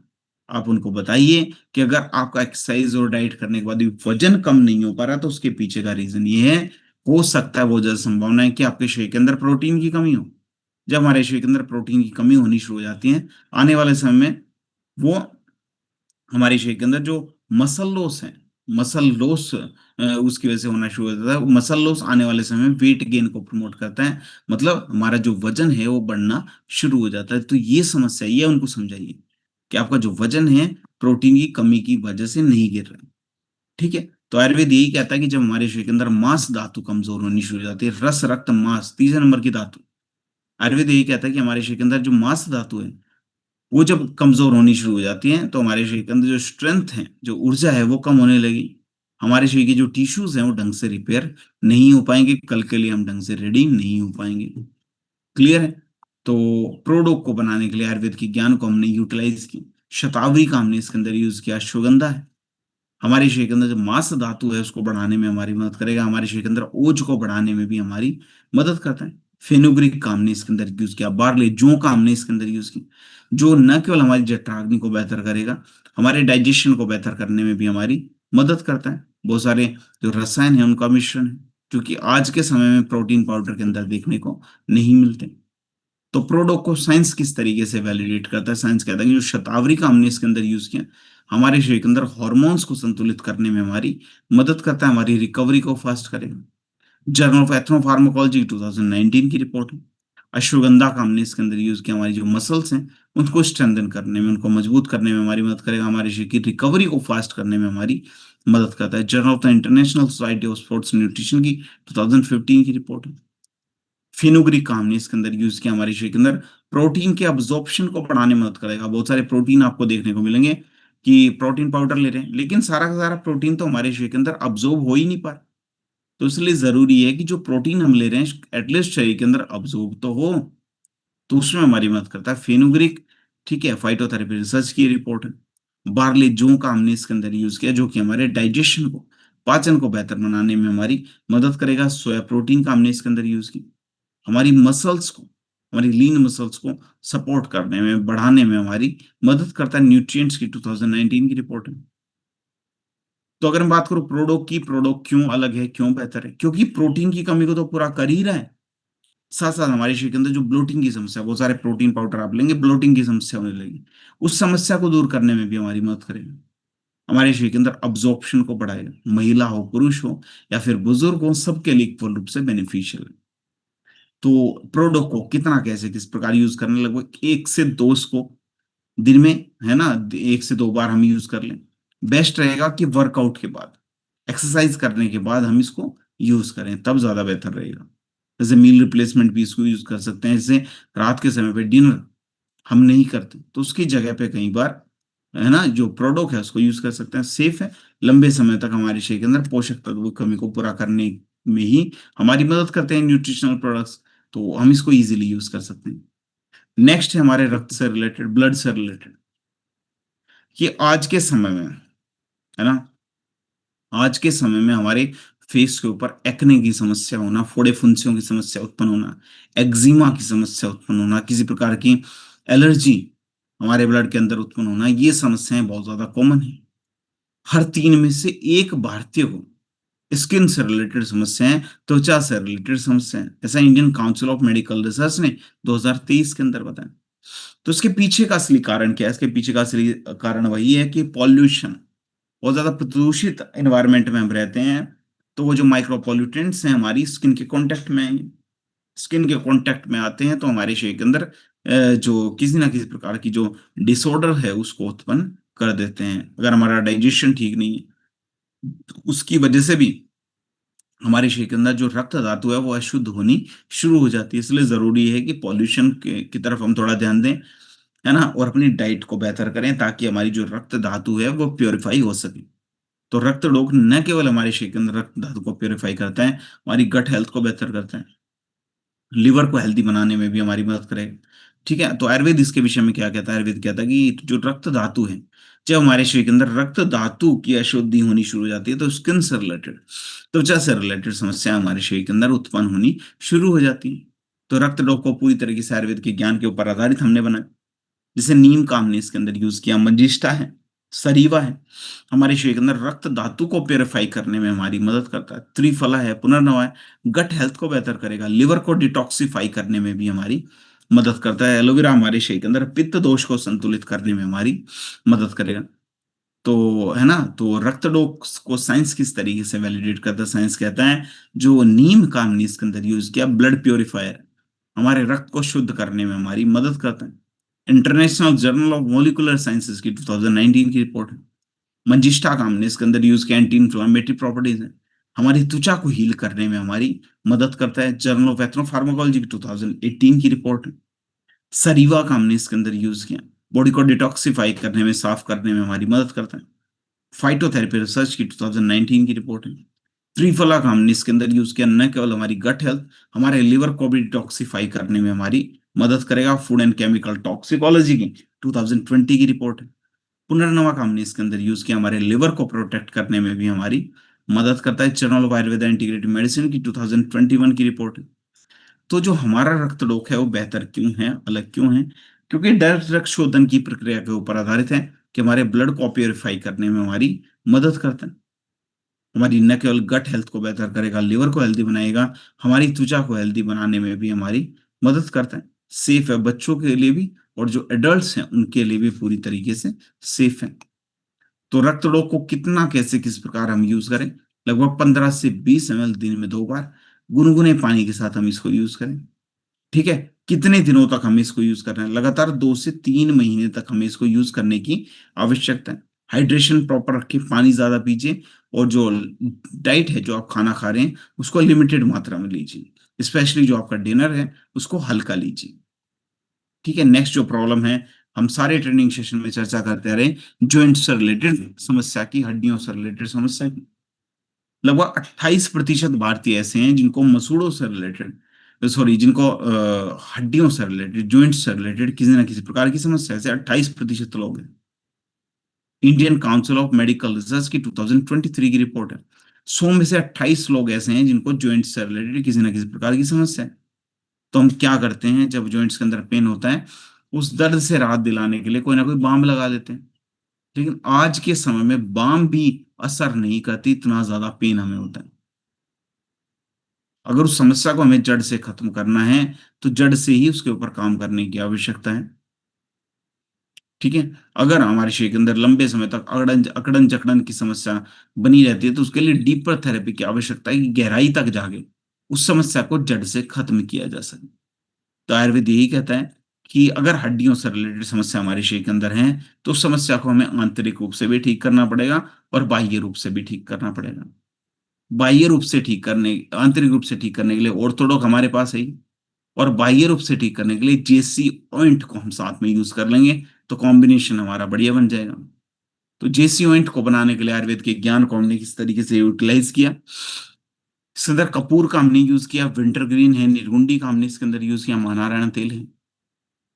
आप उनको बताइए कि अगर आपका एक्सरसाइज और डाइट करने के बाद भी वजन कम नहीं हो पा रहा, तो उसके पीछे का रीजन ये है, हो सकता है, बहुत ज्यादा संभावना है कि आपके शरीर के अंदर प्रोटीन की कमी हो। जब हमारे शरीर के अंदर प्रोटीन की कमी होनी शुरू हो जाती है, आने वाले समय में वो हमारे शरीर के अंदर जो मसल लॉस है, मसल लॉस उसकी वजह से होना शुरू हो जाता है। मसल लॉस आने वाले समय में वेट गेन को प्रमोट करता है, मतलब हमारा जो वजन है वो बढ़ना शुरू हो जाता है। तो ये समस्या, ये उनको समझाइए कि आपका जो वजन है प्रोटीन की कमी की वजह से नहीं गिर रहा है। ठीक है? तो आयुर्वेद यही कहता है कि जब हमारे शरीर के अंदर मांस धातु कमजोर होनी शुरू हो जाती है, रस रक्त मांस, तीसरे नंबर की धातु, आयुर्वेद यही कहता है कि हमारे शरीर के अंदर जो मांस धातु है वो जब कमजोर होनी शुरू हो जाती है, तो हमारे शरीर के अंदर जो स्ट्रेंथ है, जो ऊर्जा है, वो कम होने लगी। हमारे शरीर के जो टिश्यूज हैं वो ढंग से रिपेयर नहीं हो पाएंगे, कल के लिए हम ढंग से रेडी नहीं हो पाएंगे। क्लियर है? तो प्रोडोक को बनाने के लिए आयुर्वेद के ज्ञान को हमने यूटिलाइज की। शतावरी का हमने इसके अंदर यूज किया। अश्वगंधा है, हमारे शरीर के अंदर जो मांस धातु है उसको बढ़ाने में हमारी मदद करेगा। हमारे शरीर के अंदर ओज को बढ़ाने में भी हमारी मदद करता है। फेनुग्रीक का हमने इसके अंदर यूज किया। बार्ले जौ का हमने इसके अंदर यूज किया, जो न केवल हमारी जठराग्नि को बेहतर करेगा, हमारे डाइजेशन को बेहतर करने में भी हमारी मदद करता है। बहुत सारे जो रसायन है उनका मिश्रण है, क्योंकि आज के समय में प्रोटीन पाउडर के अंदर देखने को नहीं मिलते। तो प्रोडक्ट को साइंस किस तरीके से वैलिडेट करता है? साइंस कहता है कि जो शतावरी का हमने इसके अंदर यूज किया, हमारे शरीर के अंदर हॉर्मोन्स को संतुलित करने में हमारी मदद करता है, हमारी रिकवरी को फास्ट करेगा। जर्नल ऑफ एथनोफार्माकोलॉजी 2019 की रिपोर्ट है। अश्वगंधा का हमने इसके अंदर यूज किया, हमारी जो मसल्स हैं उनको स्ट्रेंथन करने में, उनको मजबूत करने में हमारी मदद करेगा, हमारे शरीर की रिकवरी को फास्ट करने में हमारी मदद करता है। Journal of the international society of sports nutrition की 2015 की रिपोर्ट है। फेनुग्रीक का हमने इसके अंदर यूज किया, हमारे शरीर के अंदर प्रोटीन के अब्जॉर्प्शन को बढ़ाने में मदद करेगा। बहुत सारे प्रोटीन आपको देखने को मिलेंगे कि प्रोटीन पाउडर ले रहे हैं, लेकिन सारा का सारा प्रोटीन तो हमारे शरीर के अंदर अब्जॉर्ब हो ही नहीं पा रहा। तो इसलिए जरूरी है कि जो प्रोटीन हम ले रहे हैं एटलीस्ट शरीर के अंदर अब्जॉर्ब तो हो। तो उसमें हमारी मदद करता है फेनुग्रीक। ठीक है? फाइटोथेरेपी रिसर्च की रिपोर्ट है। बार्ले जौ का हमने इसके अंदर यूज किया, जो कि हमारे डाइजेशन को, पाचन को बेहतर बनाने में हमारी मदद करेगा। सोया प्रोटीन का हमने इसके अंदर यूज किया, हमारी मसल्स को, हमारी लीन मसल्स को सपोर्ट करने में, बढ़ाने में हमारी मदद करता है। न्यूट्रिएंट्स की 2019 की रिपोर्ट है। तो अगर हम बात करूं प्रोडक्ट की, प्रोडक्ट क्यों अलग है, क्यों बेहतर है? क्योंकि प्रोटीन की कमी को तो पूरा कर ही रहा है, साथ साथ हमारे शरीर के अंदर जो ब्लोटिंग की समस्या, बहुत सारे प्रोटीन पाउडर आप लेंगे, ब्लोटिंग की समस्या होने लगेगी, उस समस्या को दूर करने में भी हमारी मदद करेगा। हमारे शरीर के अंदर अब्जॉर्प्शन को बढ़ाएगा। महिला हो, पुरुष हो, या फिर बुजुर्ग हो, सबके लिए इक्वल रूप से बेनिफिशियल है। तो प्रोडक्ट को कितना, कैसे, किस प्रकार यूज करने, लगभग 1 से 2 को दिन में, है ना, 1 से 2 बार हम यूज कर लें। बेस्ट रहेगा कि वर्कआउट के बाद, एक्सरसाइज करने के बाद हम इसको यूज करें, तब ज्यादा बेहतर रहेगा। जैसे मील रिप्लेसमेंट भी इसको यूज कर सकते हैं। जैसे रात के समय पे डिनर हम नहीं करते, तो उसकी जगह पे कई बार, है ना, जो प्रोडक्ट है उसको यूज कर सकते हैं। सेफ है, लंबे समय तक हमारे शरीर के अंदर पोषक तत्व की कमी को पूरा करने में ही हमारी मदद करते हैं न्यूट्रिशनल प्रोडक्ट्स। तो हम इसको इजीली यूज कर सकते हैं। नेक्स्ट है हमारे रक्त से रिलेटेड, ब्लड से रिलेटेड। कि आज के समय में, है ना, आज के समय में हमारे फेस के ऊपर एक्ने की समस्या होना, फोड़े फुंसियों की समस्या उत्पन्न होना, एक्जिमा की समस्या उत्पन्न होना, किसी प्रकार की एलर्जी, हमारे ब्लड के अंदर उत्पन्न होना, ये समस्याएं बहुत ज्यादा कॉमन है। हर 3 में से एक भारतीय को स्किन से रिलेटेड समस्याएं, त्वचा से रिलेटेड समस्याएं, ऐसा Indian council of medical research ने 2023 के अंदर बताया। तो इसके पीछे का असली कारण क्या है? इसके पीछे का असली कारण वही है कि पॉल्यूशन, बहुत ज्यादा प्रदूषित एनवायरनमेंट में हम रहते हैं, तो वो जो माइक्रो पॉल्यूटेंट्स हैं हमारी स्किन के कांटेक्ट में आएंगे। स्किन के कांटेक्ट में आते हैं तो हमारे शरीर के अंदर जो किसी ना किसी प्रकार की जो डिसऑर्डर है उसको उत्पन्न कर देते हैं। अगर हमारा डाइजेशन ठीक नहीं है तो उसकी वजह से भी हमारे शरीर के अंदर जो रक्त धातु है वो अशुद्ध होनी शुरू हो जाती है। इसलिए जरूरी है कि पॉल्यूशन की तरफ हम थोड़ा ध्यान दें, है ना, और अपनी डाइट को बेहतर करें ताकि हमारी जो रक्त धातु है वो प्योरीफाई हो सके। तो रक्त रोग न केवल हमारे शरीर के अंदर रक्त धातु को प्योरीफाई करता है, हमारी गट हेल्थ को बेहतर करता है, लिवर को हेल्दी बनाने में भी हमारी मदद करेगा। ठीक है, तो आयुर्वेद इसके विषय में क्या कहता है? आयुर्वेद कहता है कि जो रक्त धातु है, जब हमारे शरीर के अंदर रक्त धातु की अशुद्धि होनी शुरू हो जाती है तो स्किन से रिलेटेड, त्वचा से रिलेटेड समस्या हमारे शरीर के अंदर उत्पन्न होनी शुरू हो जाती है। तो रक्त रोग को पूरी तरीके से आयुर्वेद के ज्ञान के ऊपर आधारित हमने बनाया। जैसे नीम का हमने इसके अंदर यूज किया, मंजिष्ठा है, सरीवा है, हमारे शरीर के अंदर रक्त धातु को प्योरीफाई करने में हमारी मदद करता है। त्रिफला है, पुनर्नवा है, गट हेल्थ को बेहतर करेगा, लिवर को डिटॉक्सिफाई करने में भी हमारी मदद करता है। एलोवेरा हमारे शरीर के अंदर पित्त दोष को संतुलित करने में हमारी मदद करेगा। तो है ना, तो रक्त रोग को साइंस किस तरीके से वैलिडेट करता है? साइंस कहता है जो नीम का हमने इसके अंदर यूज किया, ब्लड प्योरीफायर, हमारे रक्त को शुद्ध करने में हमारी मदद करता है। International journal of molecular sciences की 2019 की रिपोर्ट है। मंजिष्ठा का हमने इसके अंदर यूज किया, एंटी इंफ्लेमेटरी प्रॉपर्टीज है, हमारी त्वचा को हील करने में हमारी मदद करता है। जर्नल ऑफ एथनोफार्माकोलॉजी की 2018 की रिपोर्ट है। सरीवा का हमने इसके अंदर यूज किया, बॉडी को डिटॉक्सिफाई करने में, साफ करने में हमारी मदद करता है। फाइटोथेरेपी रिसर्च की 2019 की रिपोर्ट है। त्रिफला का हमने इसके अंदर यूज किया, न केवल हमारी गट हेल्थ, हमारे लिवर को भी डिटॉक्सिफाई करने में हमारी मदद करेगा। फूड एंड केमिकल टॉक्सिकोलॉजी की 2020 की रिपोर्ट है। पुनर्नवा का हमने इसके अंदर यूज किया, हमारे लिवर को प्रोटेक्ट करने में भी हमारी मदद करता है। Journal of Ayurveda integrative medicine की 2021 की रिपोर्ट है। तो जो हमारा रक्त रोग है वो बेहतर क्यों है, अलग क्यों है? क्योंकि डायरेक्ट रक्त शोधन की प्रक्रिया के ऊपर आधारित है कि हमारे ब्लड को प्योरीफाई करने में हमारी मदद करता है। हमारी न केवल गट हेल्थ को बेहतर करेगा, लिवर को हेल्दी बनाएगा, हमारी त्वचा को हेल्दी बनाने में भी हमारी मदद करता है। सेफ है बच्चों के लिए भी, और जो एडल्ट्स हैं उनके लिए भी पूरी तरीके से सेफ है। तो रक्त रोग को कितना, कैसे, किस प्रकार हम यूज करें? लगभग 15 से 20 ml दिन में 2 बार गुनगुने पानी के साथ हम इसको यूज करें। ठीक है, कितने दिनों तक हमें इसको यूज करना है? लगातार 2 से 3 महीने तक हमें इसको यूज करने की आवश्यकता है। हाइड्रेशन प्रॉपर रखिए, पानी ज्यादा पीजिए, और जो डाइट है, जो आप खाना खा रहे हैं उसको लिमिटेड मात्रा में लीजिए, स्पेशली जो आपका डिनर है उसको हल्का लीजिए। ठीक है, नेक्स्ट जो प्रॉब्लम है, हम सारे ट्रेनिंग सेशन में चर्चा करते रहे, जॉइंट से रिलेटेड समस्या की, हड्डियों से रिलेटेड समस्या की। लगभग 28% भारतीय ऐसे हैं जिनको मसूड़ों से रिलेटेड, सॉरी, जिनको हड्डियों से रिलेटेड, जॉइंट से रिलेटेड किसी ना किसी प्रकार की समस्या से 28% लोग हैं। Indian council of medical research की 2023 की रिपोर्ट है। 100 में से 28 लोग ऐसे हैं जिनको जॉइंट से रिलेटेड किसी ना किसी प्रकार की समस्या है। तो हम क्या करते हैं, जब जॉइंट्स के अंदर पेन होता है उस दर्द से राहत दिलाने के लिए कोई ना कोई बाम लगा देते हैं। लेकिन आज के समय में बाम भी असर नहीं करती, इतना ज्यादा पेन हमें होता है। अगर उस समस्या को हमें जड़ से खत्म करना है तो जड़ से ही उसके ऊपर काम करने की आवश्यकता है। ठीक है, अगर हमारे शरीर के अंदर लंबे समय तक अकड़न अकड़न जकड़न की समस्या बनी रहती है तो उसके लिए डीपर थेरेपी की आवश्यकता है कि गहराई तक जाके उस समस्या को जड़ से खत्म किया जा सके। तो आयुर्वेद यही कहता है कि अगर हड्डियों से रिलेटेड समस्या हमारे शरीर के अंदर है तो उस समस्या को हमें आंतरिक रूप से भी ठीक करना पड़ेगा और बाह्य रूप से भी ठीक करना पड़ेगा। बाह्य रूप से ठीक करने, आंतरिक रूप से ठीक करने के लिए ऑर्थोडॉक हमारे पास है ही, और बाह्य रूप से ठीक करने के लिए जेसी ऑइंट को हम साथ में यूज कर लेंगे, तो कॉम्बिनेशन हमारा बढ़िया बन जाएगा। तो जेसी ऑइंट को बनाने के लिए आयुर्वेद के ज्ञान को हमने किस तरीके से यूटिलाइज किया? इसके अंदर कपूर का हमने यूज किया, विंटर ग्रीन है, निर्गुंडी का हमने इसके अंदर यूज किया, महानारायण तेल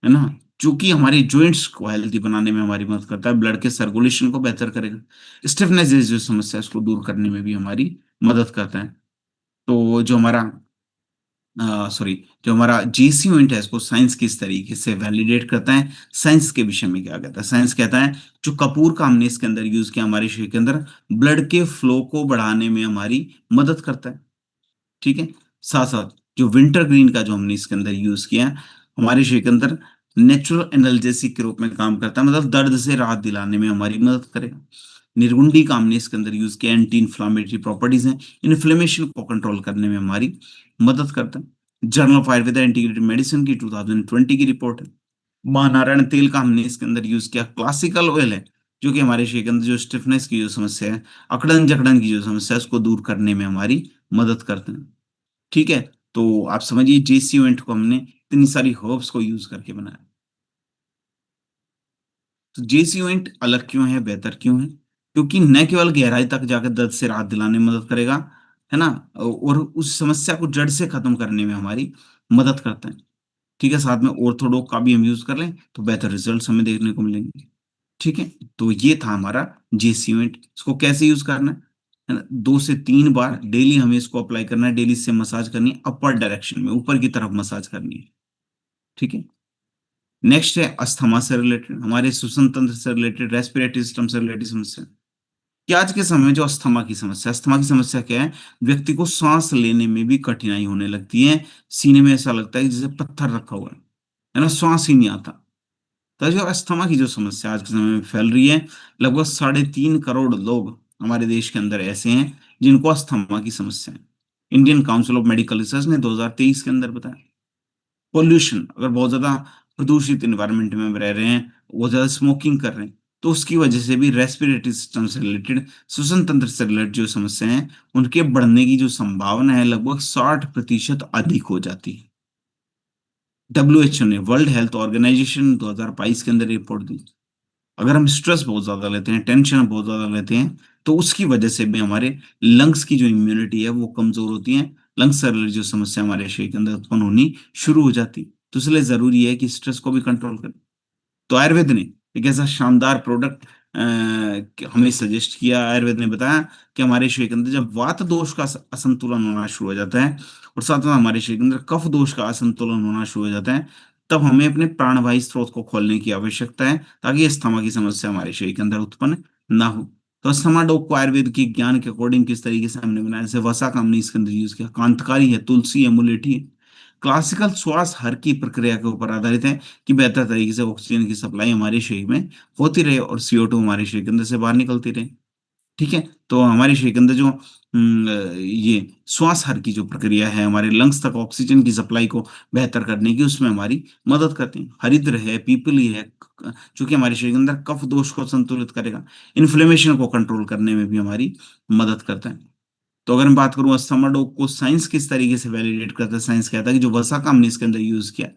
है ना, जो कि हमारे जॉइंट्स को हेल्दी बनाने में हमारी मदद करता है, ब्लड के सर्कुलेशन को बेहतर करेगा, स्टिफनेस जैसी जो समस्या है उसको दूर करने में भी हमारी मदद करता है। तो जो हमारा सॉरी, जो हमारा जेसी यूनिट है इसको साइंस किस तरीके से वैलिडेट करता है, साइंस के विषय में क्या कहता है। साइंस कहता है जो कपूर का हमने इसके अंदर यूज किया हमारे शरीर के अंदर ब्लड के फ्लो को बढ़ाने में हमारी मदद करता है। ठीक है। साथ साथ जो विंटर ग्रीन का जो हमने इसके अंदर यूज किया है हमारे शरीर के अंदर नेचुरल एनाल्जेसिक के रूप में काम करता है, मतलब दर्द से राहत दिलाने में हमारी मदद करेगा। निर्गुंडी का हमने इसके अंदर यूज किया, एंटी इन्फ्लामेटरी प्रॉपर्टीज हैं, इन्फ्लेमेशन को कंट्रोल करने में हमारी मदद करता है। Journal of Ayurveda integrated medicine की 2020 की रिपोर्ट है। महानारायण तेल का हमने इसके अंदर यूज किया, क्लासिकल ऑयल है जो कि हमारे शरीर के अंदर जो स्टिफनेस की जो समस्या है, अकड़न जकड़न की जो समस्या है उसको दूर करने में हमारी मदद करते हैं। ठीक है। तो आप समझिए जेसी इवेंट को हमने इतनी सारी हर्ब्स को यूज करके बनाया। तो जेसी इवेंट अलग क्यों है, बेहतर क्यों है? क्योंकि न केवल गहराई तक जाकर दर्द से राहत दिलाने में मदद करेगा, है ना, और उस समस्या को जड़ से खत्म करने में हमारी मदद करता है। ठीक है। साथ में ऑर्थोडॉक का भी हम यूज कर लें तो बेहतर रिजल्ट्स हमें देखने को मिलेंगे। ठीक है। तो ये था हमारा जेसी इवेंट। इसको कैसे यूज करना है ना, 2 से 3 बार डेली हमें इसको अप्लाई करना है, डेली से मसाज करनी है, अपर डायरेक्शन में ऊपर की तरफ मसाज करनी है। ठीक है। नेक्स्ट है अस्थमा से रिलेटेड, हमारे श्वसन तंत्र से रिलेटेड, रेस्पिरेटरी सिस्टम से रिलेटेड समस्या। कि आज के समय में जो अस्थमा की समस्या क्या है, व्यक्ति को सांस लेने में भी कठिनाई होने लगती है। सीने में ऐसा लगता है कि जैसे पत्थर रखा हुआ है ना, श्वास ही नहीं आता। तो जो अस्थमा की जो समस्या आज के समय में फैल रही है, लगभग 3.5 करोड़ लोग हमारे देश के अंदर ऐसे हैं जिनको अस्थमा की समस्या है। Indian council of medical research ने 2023 के अंदर बताया। पोल्यूशन, अगर बहुत ज्यादा प्रदूषित इन्वायरमेंट में हम रह रहे हैं, बहुत ज्यादा स्मोकिंग कर रहे हैं, तो उसकी वजह से भी रेस्पिरेटरी सिस्टम से रिलेटेड, श्वसन तंत्र से रिलेटेड जो समस्या है उनके बढ़ने की जो संभावना है लगभग 60% अधिक हो जाती है। डब्ल्यूएचओ ने, वर्ल्ड हेल्थ ऑर्गेनाइजेशन, 2022 के अंदर रिपोर्ट दी। अगर हम स्ट्रेस बहुत ज्यादा लेते हैं, टेंशन बहुत ज्यादा लेते हैं, तो उसकी वजह से भी हमारे लंग्स की जो इम्यूनिटी है वो कमजोर होती है। लंग्स से रिलेटेड जो समस्या हमारे शरीर के अंदर उत्पन्न होनी शुरू हो जाती। तो इसलिए जरूरी है कि स्ट्रेस को भी कंट्रोल करें। तो आयुर्वेद ने एक ऐसा शानदार प्रोडक्ट हमें सजेस्ट किया। आयुर्वेद ने बताया कि हमारे शरीर के अंदर जब वात दोष का असंतुलन होना शुरू हो जाता है, और साथ में हमारे शरीर के अंदर कफ दोष का असंतुलन होना शुरू हो जाता है, तब हमें अपने प्राणवायु स्रोत को खोलने की आवश्यकता है ताकि अस्थमा की समस्या हमारे शरीर के अंदर उत्पन्न ना हो। तो अस्थमा डॉग को आयुर्वेद की ज्ञान के अकॉर्डिंग किस तरीके से हमने बनाया, जैसे वसा का हमने इसके अंदर यूज किया, कांतकारी है, तुलसी है, मुलेठी है। क्लासिकल श्वास हर की प्रक्रिया के ऊपर आधारित है कि बेहतर तरीके से ऑक्सीजन की सप्लाई हमारे शरीर में होती रहे और CO2 हमारे शरीर के अंदर से बाहर निकलती रहे। ठीक है। तो हमारे शरीर के अंदर जो ये श्वास हर की जो प्रक्रिया है हमारे लंग्स तक ऑक्सीजन की सप्लाई को बेहतर करने की, उसमें हमारी मदद करते हैं। हरिद्र है, पीपली है, जो कि हमारे शरीर के अंदर कफ दोष को संतुलित करेगा, इन्फ्लेमेशन को कंट्रोल करने में भी हमारी मदद करता है। तो अगर मैं बात करूं अस्थमा डॉग को साइंस किस तरीके से वैलिडेट करता है, साइंस कहता है कि जो वसा का हमने इसके अंदर यूज किया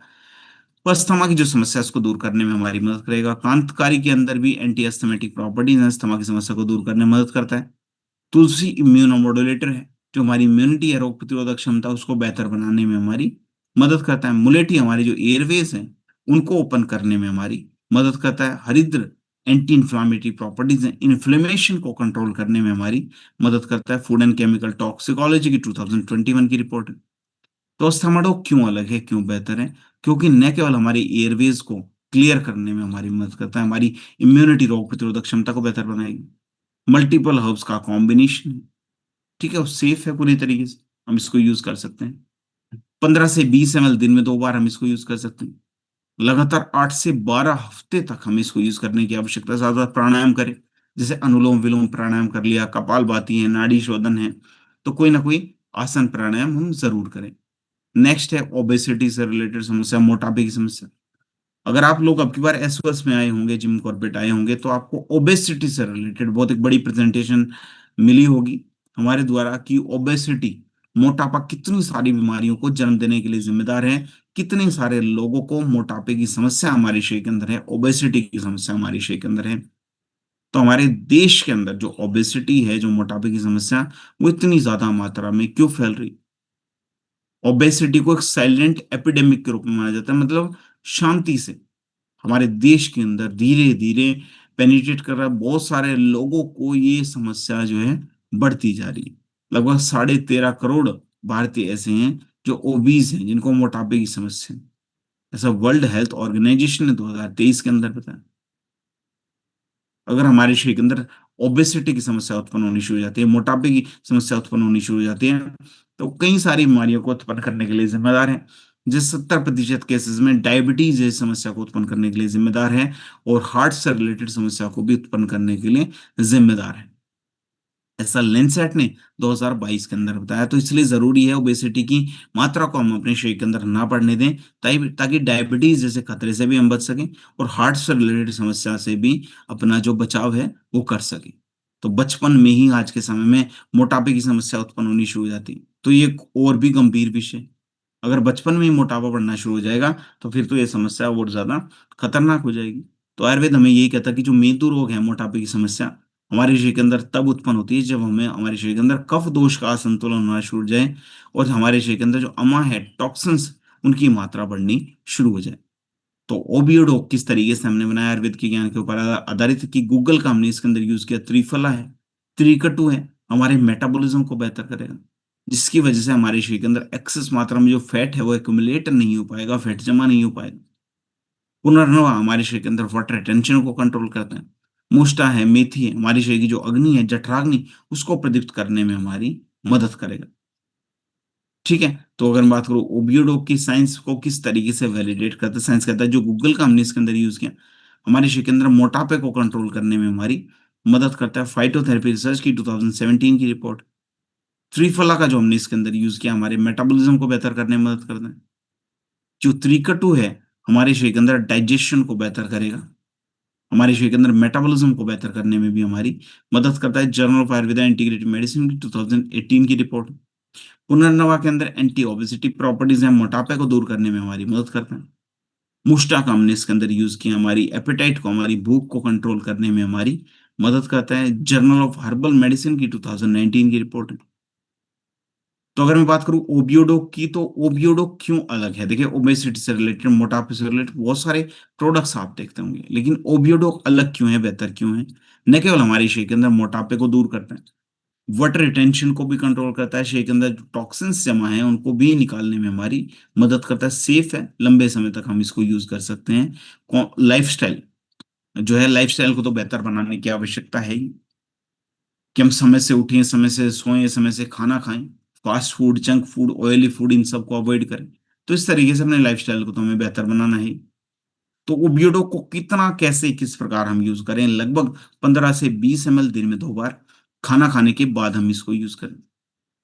वो अस्थमा की जो समस्या है उसको दूर करने में हमारी मदद करेगा। कांतकारी के अंदर भी एंटी अस्थमेटिक प्रॉपर्टीज हैं, अस्थमा की समस्या को दूर करने में मदद करता है। तुलसी इम्यूनोमोडुलेटर है, जो हमारी इम्यूनिटी है, रोग प्रतिरोधक क्षमता उसको बेहतर बनाने में हमारी मदद करता है। मुलेठी हमारी जो एयरवेज हैं उनको ओपन करने में हमारी मदद करता है। हरिद्र एंटी इंफ्लामेटरी प्रॉपर्टीज हैं, इन्फ्लेमेशन को कंट्रोल करने में हमारी मदद करता है। फूड एंड केमिकल टॉक्सिकोलॉजी की 2021 की रिपोर्ट है। तो अस्थमा क्यों अलग है, क्यों बेहतर है? क्योंकि न केवल हमारी एयरवेज को क्लियर करने में हमारी मदद करता है, हमारी इम्यूनिटी, रोग प्रतिरोधक क्षमता को बेहतर बनाएगी। मल्टीपल हर्ब्स का कॉम्बिनेशन है। ठीक है, वो सेफ है पूरी तरीके से, हम इसको यूज कर सकते हैं। 15 से 20 ml दिन में 2 बार हम इसको यूज कर सकते हैं। लगातार 8 से 12 हफ्ते तक हमें इसको यूज करने की आवश्यकता है। साथ साथ प्राणायाम करें, जैसे अनुलोम विलोम प्राणायाम कर लिया, कपालभाति है, नाड़ी शोधन है, तो कोई ना कोई आसन प्राणायाम हम जरूर करें। नेक्स्ट है ओबेसिटी से रिलेटेड समस्या, मोटापे की समस्या। अगर आप लोग अब की बार एसओएस में आए होंगे, जिम कॉर्बेट आए होंगे, तो आपको ओबेसिटी से रिलेटेड बहुत एक बड़ी प्रेजेंटेशन मिली होगी हमारे द्वारा कि ओबेसिटी, मोटापा कितनी सारी बीमारियों को जन्म देने के लिए जिम्मेदार है। कितने सारे लोगों को मोटापे की समस्या हमारे शरीर के अंदर है, ओबेसिटी की समस्या हमारे शरीर के अंदर है। तो हमारे देश के अंदर जो ओबेसिटी है, जो मोटापे की समस्या, वो इतनी ज्यादा मात्रा में क्यों फैल रही? ओबेसिटी को एक साइलेंट एपिडेमिक के रूप में माना जाता है, मतलब शांति से हमारे देश के अंदर धीरे धीरे पेनिट्रेट कर रहा है। बहुत सारे लोगों को ये समस्या जो है बढ़ती जा रही है। लगभग 13.5 करोड़ भारतीय ऐसे हैं जो ओबीज हैं, जिनको मोटापे की समस्या है, ऐसा वर्ल्ड हेल्थ ऑर्गेनाइजेशन ने 2023 के अंदर बताया। अगर हमारे शरीर के अंदर ओबेसिटी की समस्या उत्पन्न होनी शुरू हो जाती है, मोटापे की समस्या उत्पन्न होनी शुरू हो जाती है, तो कई सारी बीमारियों को उत्पन्न करने के लिए जिम्मेदार है। जिस 70% केसेस में डायबिटीज जैसी समस्या को उत्पन्न करने के लिए जिम्मेदार है, और हार्ट से रिलेटेड समस्या को भी उत्पन्न करने के लिए जिम्मेदार है, ऐसा लेंसेट ने 2022 के अंदर बताया। तो इसलिए जरूरी है ओबेसिटी की मात्रा को हम अपने शरीर के अंदर ना बढ़ने दें, ताकि ताकि डायबिटीज जैसे खतरे से भी हम बच सकें, और हार्ट से रिलेटेड समस्या से भी अपना जो बचाव है वो कर सकें। तो बचपन में ही आज के समय में मोटापे की समस्या उत्पन्न होनी शुरू हो जाती है, तो ये एक और भी गंभीर विषय। अगर बचपन में ही मोटापा बढ़ना शुरू हो जाएगा, तो फिर तो ये समस्या और ज्यादा खतरनाक हो जाएगी। तो आयुर्वेद हमें यही कहता है कि जो मेंदु रोग है, मोटापे की समस्या, हमारे शरीर के अंदर तब उत्पन्न होती है जब हमें हमारे शरीर के अंदर कफ दोष का असंतुलन होना शुरू हो जाए, और हमारे शरीर के अंदर जो अमा है, टॉक्सिन्स, उनकी मात्रा बढ़नी शुरू हो जाए। तो ओबियोडो किस तरीके से हमने बनाया, आयुर्वेद के ज्ञान के ऊपर आधारित है कि गूगल का हमने इसके अंदर यूज किया। त्रिफला है, त्रिकटु है, हमारे मेटाबॉलिज्म को बेहतर करेगा, जिसकी वजह से हमारे शरीर के अंदर एक्सेस मात्रा में जो फैट है वो एक्युमुलेट नहीं हो पाएगा, फैट जमा नहीं हो पाएगा। पुनर्नवा हमारे शरीर के अंदर वाटर रिटेंशन को कंट्रोल करता है। मुष्टा है, मेथी है, हमारे शरीर की जो अग्नि है, जठराग्नि, उसको प्रदीप्त करने में हमारी मदद करेगा। ठीक है। तो अगर मैं बात करूं ओबियोडो की साइंस को किस तरीके से वैलिडेट करता है, साइंस कहता है जो गूगल का हमने इसके अंदर यूज किया, हमारे शरीर के अंदर मोटापे को कंट्रोल करने में हमारी मदद करता है। फाइटोथेरेपी रिसर्च की 2017 की रिपोर्ट। त्रिफला का जो हमने इसके अंदर यूज किया, हमारे मेटाबॉलिज्म को बेहतर करने में मदद करता है। जो त्रिकटु है, हमारे शरीर के अंदर डाइजेशन को बेहतर करेगा, हमारे शरीर के अंदर मेटाबॉलिज्म को बेहतर करने में भी हमारी मदद करता है। Journal of Ayurveda integrated medicine की 2018 की रिपोर्ट। पुनर्नवा के अंदर एंटी ओबेसिटी प्रॉपर्टीज है, मोटापे को दूर करने में हमारी मदद करता है। मुष्टा का हमने इसके अंदर यूज किया, हमारी एपेटाइट को, हमारी भूख को कंट्रोल करने में हमारी मदद करता है। जर्नल ऑफ हर्बल मेडिसिन की 2019 की रिपोर्ट है। तो अगर मैं बात करूं ओबियोडो की, तो ओबियोडो क्यों अलग है? देखिए, ओबेसिटी से रिलेटेड, मोटापे से रिलेटेड बहुत सारे प्रोडक्ट्स आप देखते होंगे, लेकिन ओबियोडो अलग क्यों है, बेहतर क्यों है? न केवल हमारे शरीर के अंदर मोटापे को दूर करता है, वाटर रिटेंशन को भी कंट्रोल करता है, शरीर के अंदर जो टॉक्सिन्स जमा है उनको भी निकालने में हमारी मदद करता है। सेफ है, लंबे समय तक हम इसको यूज कर सकते हैं। लाइफस्टाइल जो है, लाइफस्टाइल को तो बेहतर बनाने की आवश्यकता है ही, कि हम समय से उठें, समय से सोएं, समय से खाना खाएं, fast food, junk food, oily food, इन सब को अवॉइड करें। तो इस तरीके से अपने लाइफस्टाइल को तो हमें बेहतर बनाना है। तो ओबियोडो को कितना, कैसे, किस प्रकार हम यूज करें? लगभग 15 से 20 ml दिन में 2 बार, खाना खाने के बाद हम इसको यूज करें।